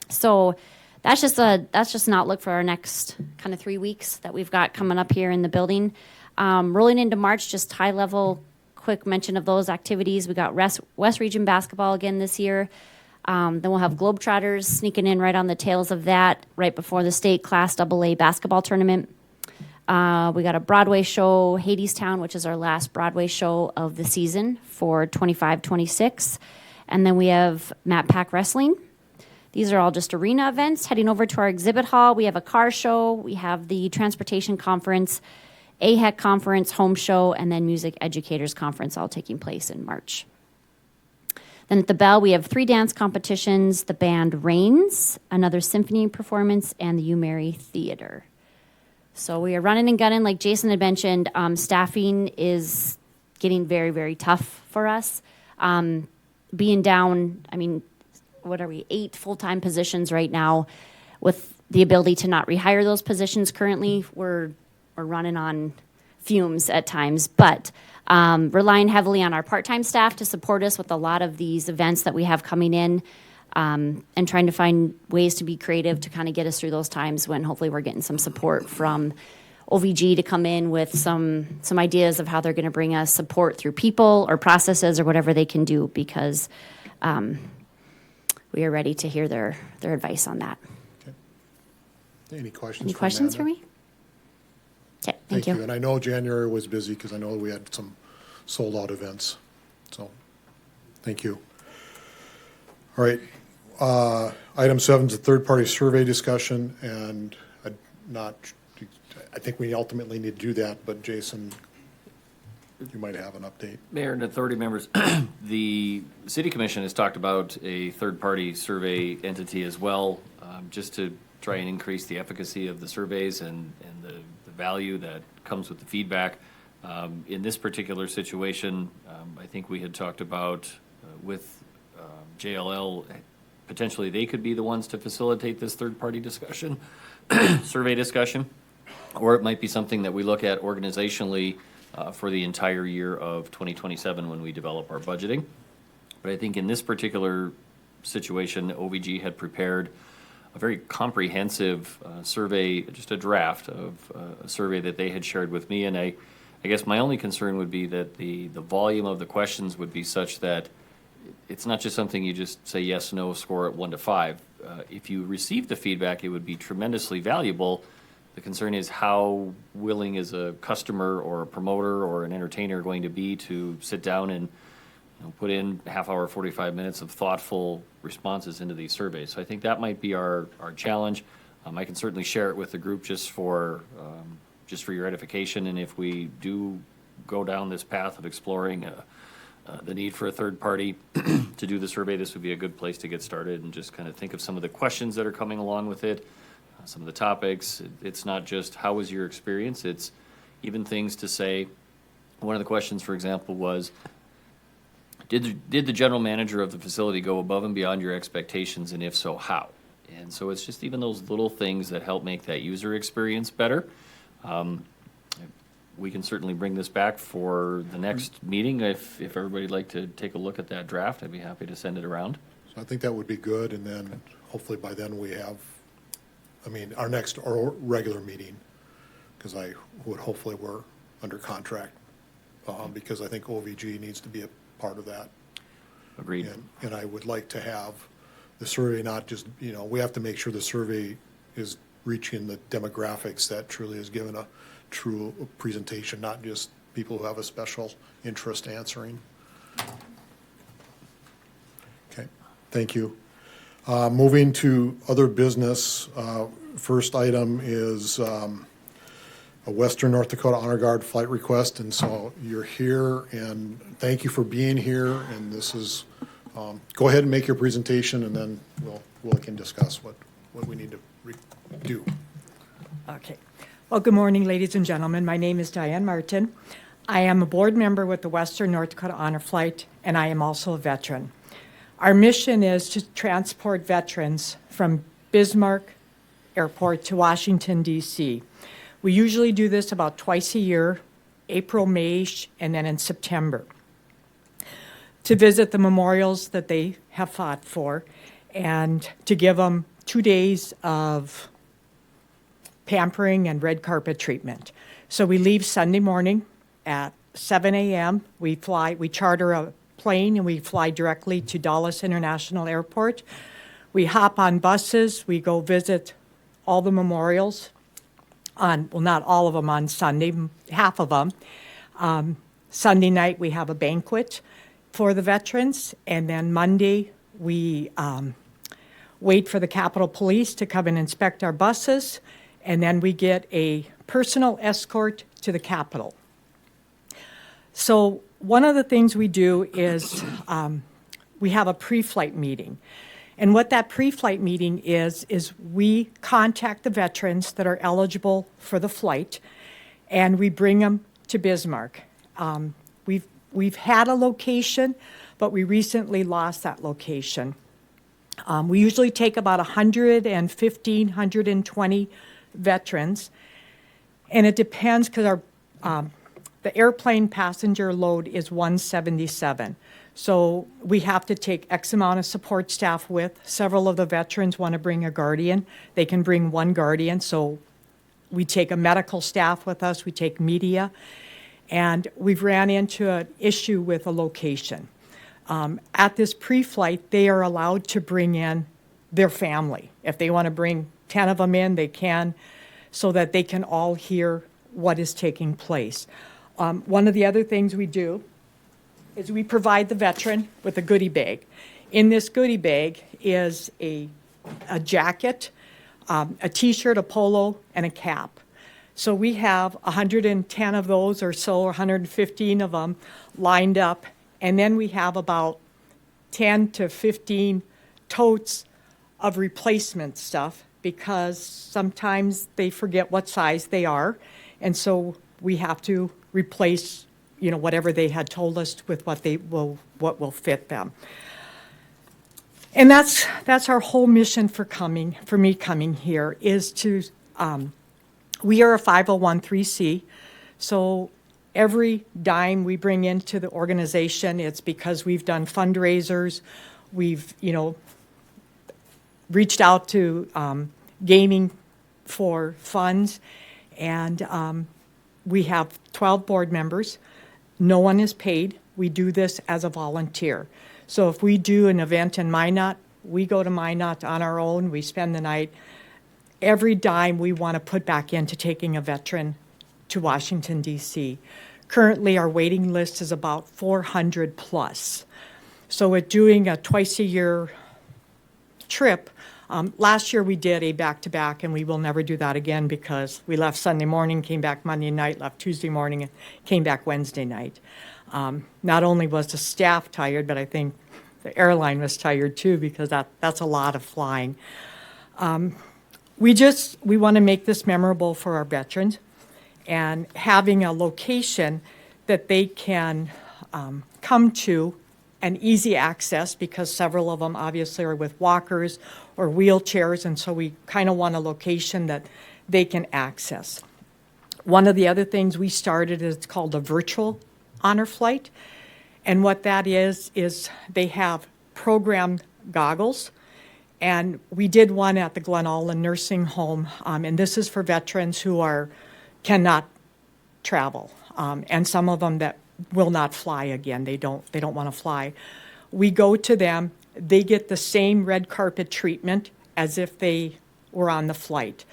H: So that's just an outlook for our next kind of 3 weeks that we've got coming up here in the building. Rolling into March, just high level, quick mention of those activities. We got West Region basketball again this year. Then we'll have Globetrotters sneaking in right on the tails of that, right before the state Class AA basketball tournament. We got a Broadway show, Hadestown, which is our last Broadway show of the season for 25-26. And then we have Matt Pack Wrestling. These are all just arena events. Heading over to our exhibit hall, we have a car show, we have the transportation conference, AHEC conference, home show, and then music educators conference all taking place in March. Then at the Bell, we have 3 dance competitions, the band Rains, another symphony performance, and the You Mary Theater. So we are running and gunning, like Jason had mentioned. Staffing is getting very, very tough for us. Being down, 8 full-time positions right now, with the ability to not rehire those positions currently, we're running on fumes at times. But relying heavily on our part-time staff to support us with a lot of these events that we have coming in, and trying to find ways to be creative to kind of get us through those times when hopefully we're getting some support from OVG to come in with some ideas of how they're going to bring us support through people or processes or whatever they can do, because we are ready to hear their advice on that.
A: Any questions?
H: Any
A: for
H: questions for
A: Amanda?
H: me? Okay, thank you.
A: And I know January was busy because I know we had some sold-out events. So, thank you. All right. Item 7 is a third-party survey discussion, and I think we ultimately need to do that, but Jason, you might have an update.
C: Mayor and authority members, the city commission has talked about a third-party survey entity as well, just to try and increase the efficacy of the surveys and the value that comes with the feedback. In this particular situation, I think we had talked about with JLL, potentially they could be the ones to facilitate this third-party discussion, survey discussion, or it might be something that we look at organizationally for the entire year of 2027 when we develop our budgeting. But I think in this particular situation, OVG had prepared a very comprehensive survey, just a draft of a survey that they had shared with me. And I guess my only concern would be that the volume of the questions would be such that it's not just something you just say yes, no, score it 1 to 5. If you receive the feedback, it would be tremendously valuable. The concern is how willing is a customer or a promoter or an entertainer going to be to sit down and put in half hour, 45 minutes of thoughtful responses into these surveys. So I think that might be our challenge. I can certainly share it with the group just for your edification. And if we do go down this path of exploring the need for a third party to do the survey, this would be a good place to get started and just kind of think of some of the questions that are coming along with it, some of the topics. It's not just how was your experience, it's even things to say. One of the questions, for example, was, did the general manager of the facility go above and beyond your expectations, and if so, how? And so it's just even those little things that help make that user experience better. We can certainly bring this back for the next meeting. If everybody'd like to take a look at that draft, I'd be happy to send it around.
A: So I think that would be good, and then hopefully by then we have, our next or regular meeting, because I would hopefully we're under contract, because I think OVG needs to be a part of that.
C: Agreed.
A: And I would like to have the survey not just, we have to make sure the survey is reaching the demographics that truly is given a true presentation, not just people who have a special interest answering. Okay, thank you. Moving to other business, first item is a Western North Dakota Honor Guard flight request, and so you're here, and thank you for being here, and this is, go ahead and make your presentation, and then we can discuss what we need to do.
I: Okay. Well, good morning, ladies and gentlemen. My name is Diane Martin. I am a board member with the Western North Dakota Honor Flight, and I am also a veteran. Our mission is to transport veterans from Bismarck Airport to Washington, D.C. We usually do this about twice a year, April, May, and then in September, to visit the memorials that they have fought for and to give them 2 days of pampering and red carpet treatment. So we leave Sunday morning at 7 a.m. We charter a plane and we fly directly to Dulles International Airport. We hop on buses, we go visit all the memorials not all of them on Sunday, half of them. Sunday night we have a banquet for the veterans, and then Monday we wait for the Capitol Police to come and inspect our buses, and then we get a personal escort to the Capitol. So one of the things we do is we have a pre-flight meeting. And what that pre-flight meeting is we contact the veterans that are eligible for the flight, and we bring them to Bismarck. We've had a location, but we recently lost that location. We usually take about 115, 120 veterans, and it depends because the airplane passenger load is 177. So we have to take X amount of support staff with. Several of the veterans want to bring a guardian. They can bring one guardian, so we take a medical staff with us, we take media, and we've ran into an issue with a location. At this pre-flight, they are allowed to bring in their family. If they want to bring 10 of them in, they can, so that they can all hear what is taking place. One of the other things we do is we provide the veteran with a goodie bag. In this goodie bag is a jacket, a T-shirt, a polo, and a cap. So we have 110 of those or so, 115 of them lined up, and then we have about 10 to 15 totes of replacement stuff because sometimes they forget what size they are, and so we have to replace, whatever they had told us with what will fit them. And that's our whole mission for me coming here is to, we are a 501(c), so every dime we bring into the organization, it's because we've done fundraisers, we've, reached out to gaming for funds, and we have 12 board members. No one is paid. We do this as a volunteer. So if we do an event in Minot, we go to Minot on our own, we spend the night. Every dime we want to put back into taking a veteran to Washington, D.C. Currently, our waiting list is about 400 plus. So we're doing a twice-a-year trip. Last year we did a back-to-back, and we will never do that again because we left Sunday morning, came back Monday night, left Tuesday morning, and came back Wednesday night. Not only was the staff tired, but I think the airline was tired too because that's a lot of flying. We want to make this memorable for our veterans, and having a location that they can come to and easy access, because several of them obviously are with walkers or wheelchairs, and so we kind of want a location that they can access. One of the other things we started is called a virtual honor flight, and what that is they have programmed goggles, and we did one at the Glen Allen Nursing Home, and this is for veterans who cannot travel, and some of them that will not fly again. They don't want to fly. We go to them. They get the same red carpet treatment as if they were on the flight.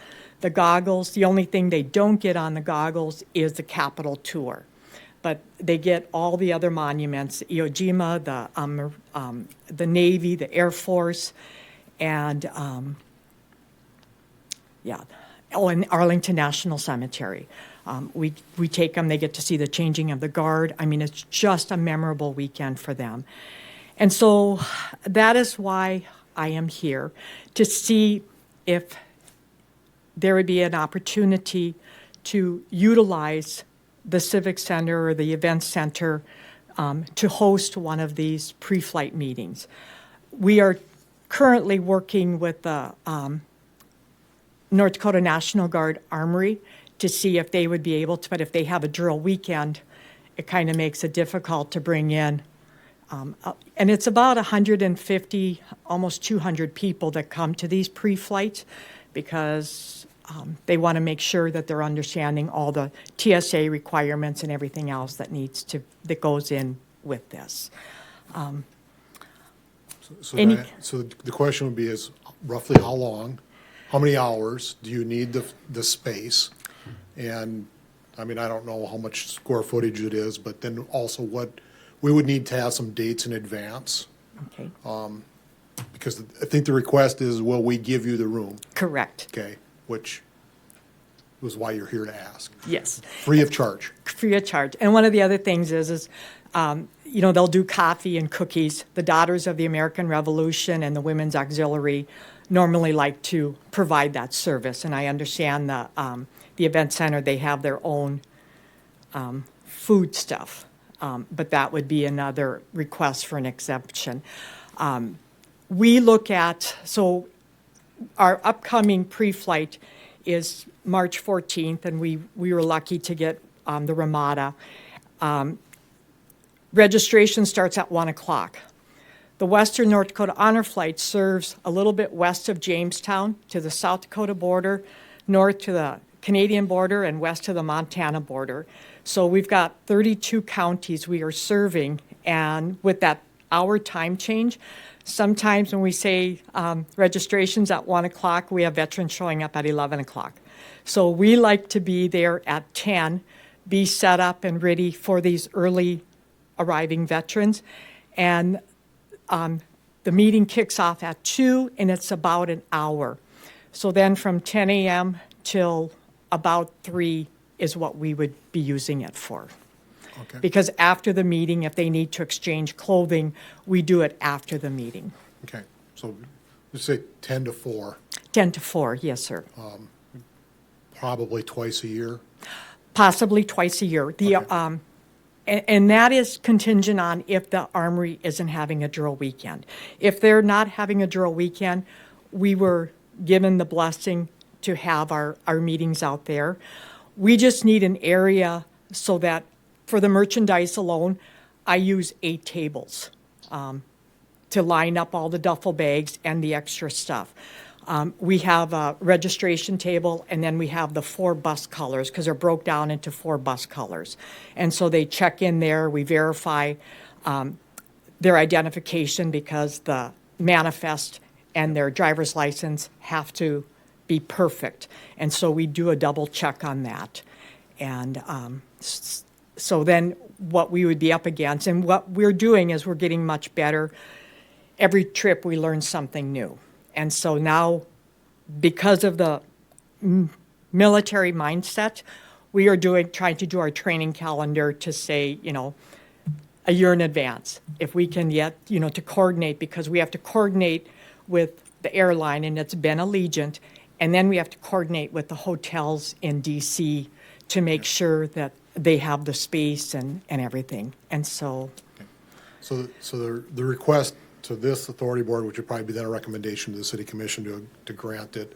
I: The goggles, the only thing they don't get on the goggles is the Capitol tour. But they get all the other monuments, Iwo Jima, the Navy, the Air Force, and and Arlington National Cemetery. We take them, they get to see the changing of the guard. I mean, it's just a memorable weekend for them. And so that is why I am here, to see if there would be an opportunity to utilize the Civic Center or the Event Center to host one of these pre-flight meetings. We are currently working with the North Dakota National Guard Armory to see if they would be able to, but if they have a drill weekend, it kind of makes it difficult to bring in. And it's about 150, almost 200 people that come to these pre-flights because they want to make sure that they're understanding all the TSA requirements and everything else that goes in with this.
A: So the question would be is roughly how long, how many hours do you need the space? And, I mean, I don't know how much square footage it is, but then also we would need to have some dates in advance.
I: Okay.
A: Because I think the request is, will we give you the room?
I: Correct.
A: Okay, which was why you're here to ask.
I: Yes.
A: Free of charge.
I: Free of charge. And one of the other things is they'll do coffee and cookies. The Daughters of the American Revolution and the Women's Auxiliary normally like to provide that service, and I understand the Event Center, they have their own food stuff, but that would be another request for an exemption. We look at, so our upcoming pre-flight is March 14th, and we were lucky to get the Ramada. Registration starts at 1 o'clock. The Western North Dakota Honor Flight serves a little bit west of Jamestown to the South Dakota border, north to the Canadian border, and west to the Montana border. So we've got 32 counties we are serving, and with that hour time change, sometimes when we say registrations at 1 o'clock, we have veterans showing up at 11 o'clock. So we like to be there at 10, be set up and ready for these early arriving veterans. And the meeting kicks off at 2, and it's about an hour. So then from 10 a.m. till about 3 is what we would be using it for.
A: Okay.
I: Because after the meeting, if they need to exchange clothing, we do it after the meeting.
A: Okay, so let's say 10 to 4,
I: 10 to 4, yes, sir.
A: probably twice a year.
I: Possibly twice a year.
A: Okay.
I: And that is contingent on if the Armory isn't having a drill weekend. If they're not having a drill weekend, we were given the blessing to have our meetings out there. We just need an area so that for the merchandise alone, I use 8 tables to line up all the duffel bags and the extra stuff. We have a registration table, and then we have the 4 bus colors, because they're broke down into 4 bus colors. And so they check in there, we verify their identification, because the manifest and their driver's license have to be perfect. And so we do a double check on that. And so then what we would be up against, and what we're doing is we're getting much better. Every trip we learn something new. And so now, because of the military mindset, we are trying to do our training calendar to say, a year in advance. If we can get, to coordinate, because we have to coordinate with the airline, and it's been Allegiant, and then we have to coordinate with the hotels in DC to make sure that they have the space and everything. And so.
A: So the request to this authority board, which would probably be then a recommendation to the city commission to grant it,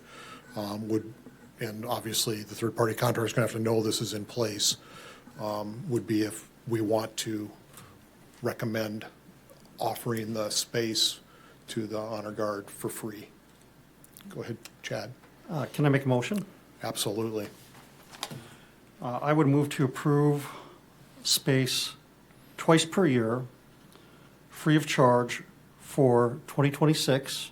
A: and obviously the third-party contractor is going to have to know this is in place, would be if we want to recommend offering the space to the honor guard for free. Go ahead, Chad.
J: Can I make a motion?
A: Absolutely.
J: I would move to approve space twice per year, free of charge, for 2026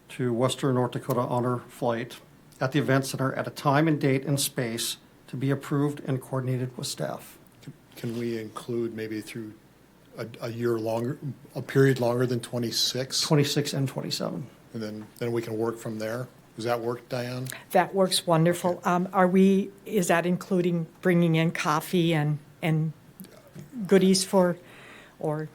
J: to Western North Dakota Honor Flight at the Event Center at a time and date and space to be approved and coordinated with staff.
A: Can we include maybe through a year longer, a period longer than 26?
J: 26 and 27.
A: And then we can work from there? Does that work, Diane?
I: That works wonderful. Is that including bringing in coffee and goodies or?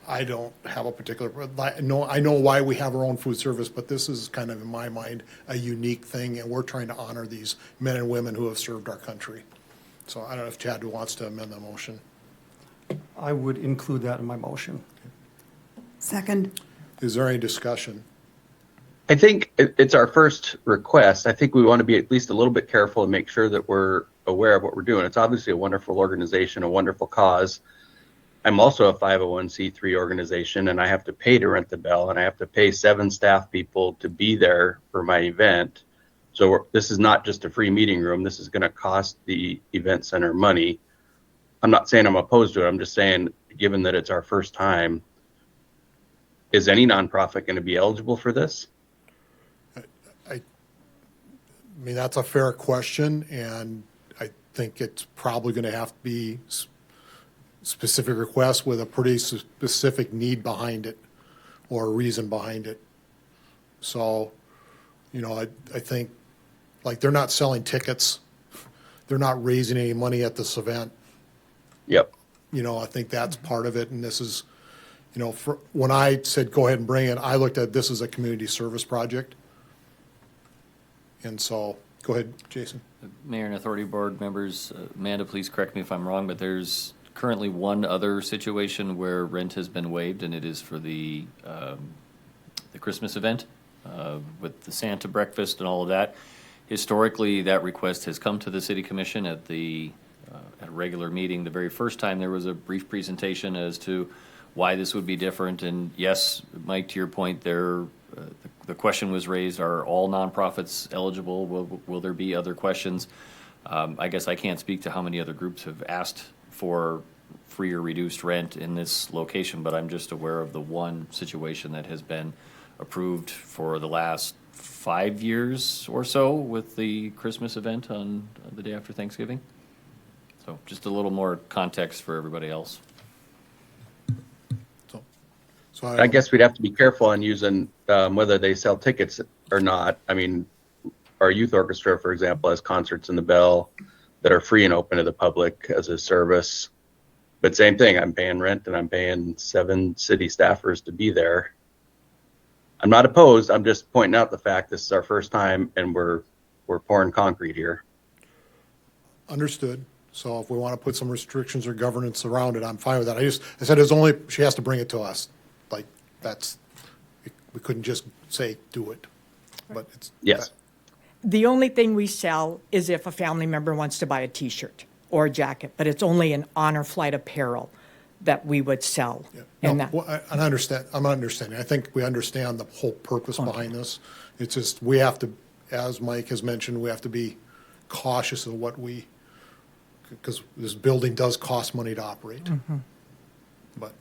A: I don't have a particular, I know why we have our own food service, but this is kind of, in my mind, a unique thing, and we're trying to honor these men and women who have served our country. So I don't know if Chad wants to amend the motion.
J: I would include that in my motion.
D: Second.
A: Is there any discussion?
K: I think it's our first request. I think we want to be at least a little bit careful and make sure that we're aware of what we're doing. It's obviously a wonderful organization, a wonderful cause. I'm also a 501c3 organization, and I have to pay to rent the bell, and I have to pay 7 staff people to be there for my event. So this is not just a free meeting room. This is going to cost the event center money. I'm not saying I'm opposed to it. I'm just saying, given that it's our first time, is any nonprofit going to be eligible for this?
A: I mean, that's a fair question, and I think it's probably going to have to be specific request with a pretty specific need behind it or a reason behind it. So, I think, like, they're not selling tickets. They're not raising any money at this event.
K: Yep.
A: I think that's part of it. And this is, when I said go ahead and bring it, I looked at this as a community service project. And so, go ahead, Jason.
C: Mayor and Authority Board members, Amanda, please correct me if I'm wrong, but there's currently one other situation where rent has been waived, and it is for the Christmas event with the Santa breakfast and all of that. Historically, that request has come to the City Commission at the at a regular meeting. The very first time, there was a brief presentation as to why this would be different. And yes, Mike, to your point, the question was raised, are all nonprofits eligible? Will there be other questions? I guess I can't speak to how many other groups have asked for free or reduced rent in this location, but I'm just aware of the one situation that has been approved for the last 5 years or so with the Christmas event on the day after Thanksgiving. So just a little more context for everybody else.
A: So
K: I guess we'd have to be careful on using whether they sell tickets or not. I mean, our youth orchestra, for example, has concerts in the Bell that are free and open to the public as a service. But same thing, I'm paying rent and I'm paying 7 city staffers to be there. I'm not opposed. I'm just pointing out the fact this is our first time and we're pouring concrete here.
A: Understood. So if we want to put some restrictions or governance around it, I'm fine with that. I said it's only, she has to bring it to us. Like, we couldn't just say, do it. But it's.
K: Yes.
I: The only thing we sell is if a family member wants to buy a T-shirt or a jacket, but it's only an honor flight apparel that we would sell.
A: Yeah.
I: And
A: No,
I: that,
A: well, I'm understanding. I think we understand the whole purpose behind this. It's just, we have to, as Mike has mentioned, we have to be cautious of what because this building does cost money to operate.
I: Mm-hmm.
A: But,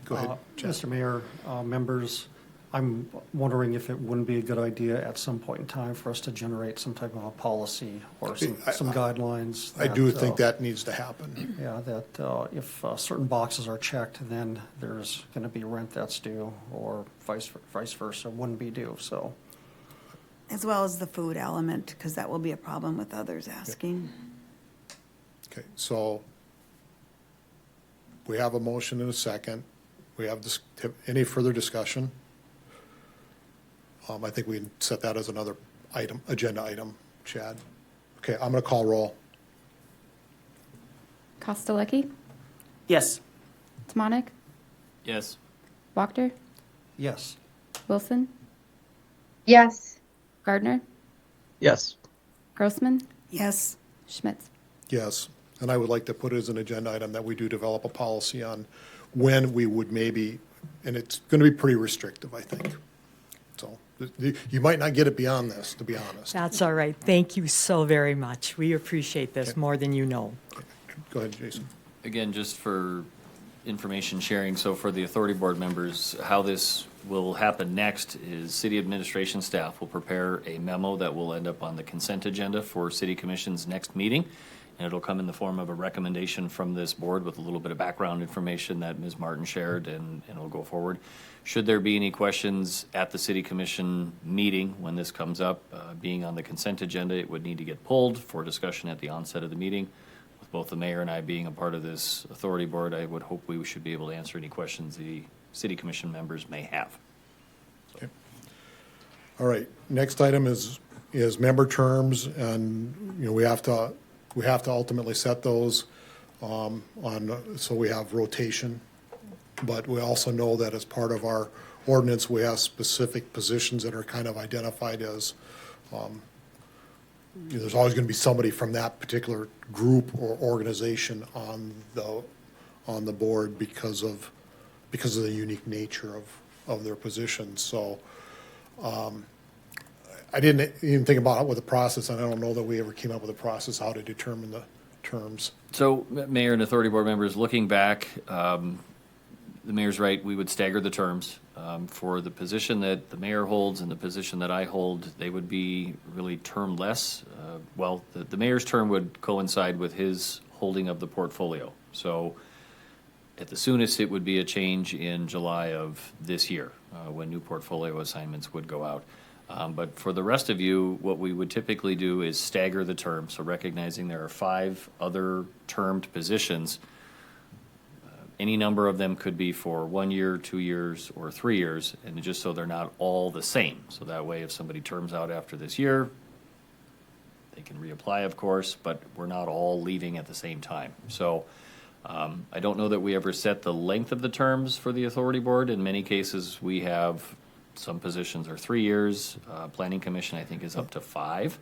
A: go ahead, Chad.
J: Mr. Mayor, members, I'm wondering if it wouldn't be a good idea at some point in time for us to generate some type of a policy or some guidelines.
A: I do think that needs to happen.
J: Yeah, that if certain boxes are checked, then there's going to be rent that's due, or vice versa wouldn't be due. So,
D: As well as the food element, because that will be a problem with others asking.
A: Okay, so we have a motion and a second. We have any further discussion? I think we can set that as another item, agenda item, Chad. Okay, I'm going to call roll.
B: Kostelecki,
G: Yes.
B: Tamanik,
C: Yes.
B: Wachter,
J: yes.
B: Wilson,
L: Yes.
B: Gardner,
K: Yes.
B: Grossman,
D: Yes,
B: Schmitz.
A: Yes, and I would like to put it as an agenda item that we do develop a policy on when we would maybe, and it's going to be pretty restrictive, I think. So you might not get it beyond this, to be honest.
I: that's all right. Thank you so very much. We appreciate this more than you know.
A: Go ahead, Jason.
C: Again, just for information sharing, so for the authority board members, how this will happen next is city administration staff will prepare a memo that will end up on the consent agenda for city commission's next meeting. And it'll come in the form of a recommendation from this board with a little bit of background information that Ms. Martin shared, and it'll go forward. Should there be any questions at the city commission meeting when this comes up, being on the consent agenda, it would need to get pulled for discussion at the onset of the meeting. With both the mayor and I being a part of this authority board, I would hope we should be able to answer any questions the city commission members may have.
A: Okay. All right, next item is member terms, and, we have to ultimately set those so we have rotation. But we also know that as part of our ordinance, we have specific positions that are kind of identified as, there's always going to be somebody from that particular group or organization on the board because of the unique nature of their positions. So I didn't even think about it with the process, and I don't know that we ever came up with a process how to determine the terms.
C: So, Mayor and authority board members, looking back, the mayor's right, we would stagger the terms. For the position that the mayor holds and the position that I hold, they would be really termless. The mayor's term would coincide with his holding of the portfolio. So at the soonest, it would be a change in July of this year, when new portfolio assignments would go out. But for the rest of you, what we would typically do is stagger the term. So recognizing there are 5 other termed positions, any number of them could be for 1 year, 2 years, or 3 years, and just so they're not all the same. So that way, if somebody terms out after this year, they can reapply, of course, but we're not all leaving at the same time. So I don't know that we ever set the length of the terms for the authority board. In many cases, we have some positions are 3 years. Planning commission, I think, is up to 5.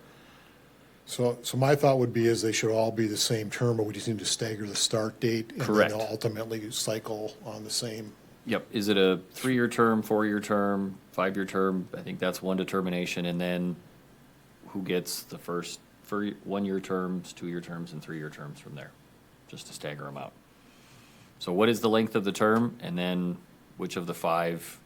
A: So my thought would be is they should all be the same term, but we just need to stagger the start date.
C: Correct.
A: And then ultimately cycle on the same.
C: Yep. Is it a 3-year term, 4-year term, 5-year term? I think that's one determination. And then who gets the first for 1-year terms, 2-year terms, and 3-year terms from there, just to stagger them out. So what is the length of the term? And then which of the 5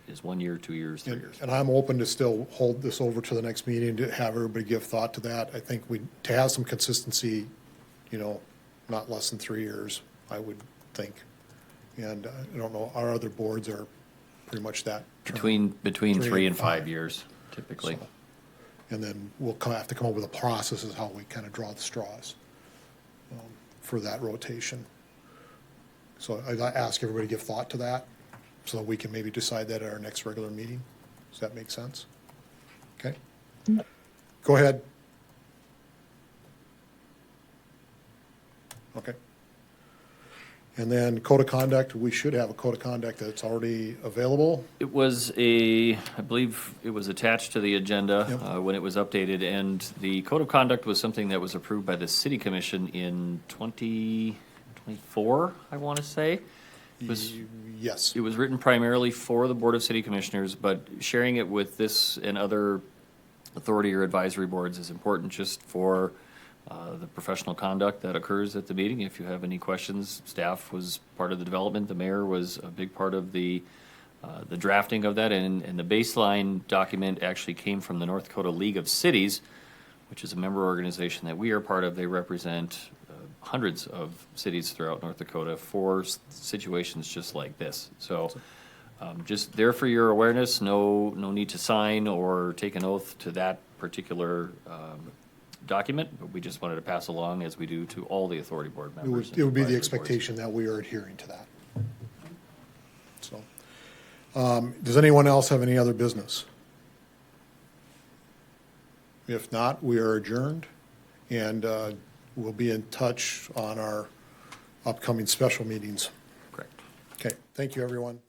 C: is 1 year, 2 years, 3 years?
A: And I'm open to still hold this over to the next meeting to have everybody give thought to that. I think to have some consistency, not less than 3 years, I would think. And I don't know, our other boards are pretty much that term.
C: Between 3 and 5 years, typically.
A: So, and then we'll have to come up with a process as how we kind of draw the straws for that rotation. So I ask everybody to give thought to that so that we can maybe decide that at our next regular meeting. Does that make sense? Okay. Go ahead. Okay. And then code of conduct, we should have a code of conduct that's already available.
C: It was I believe it was attached to the agenda
A: Yep.
C: when it was updated, and the code of conduct was something that was approved by the city commission in 2024, I want to say.
A: Yes.
C: It was written primarily for the Board of City Commissioners, but sharing it with this and other authority or advisory boards is important just for the professional conduct that occurs at the meeting. If you have any questions, staff was part of the development. The mayor was a big part of the drafting of that, and the baseline document actually came from the North Dakota League of Cities, which is a member organization that we are part of. They represent hundreds of cities throughout North Dakota for situations just like this. So just there for your awareness, no need to sign or take an oath to that particular document, but we just wanted to pass along, as we do to all the authority board members.
A: It would be the
C: and advisory
A: expectation that we are adhering to that. So, does anyone else have any other business? If not, we are adjourned, and we'll be in touch on our upcoming special meetings.
C: boards. Correct.
A: Okay, thank you, everyone.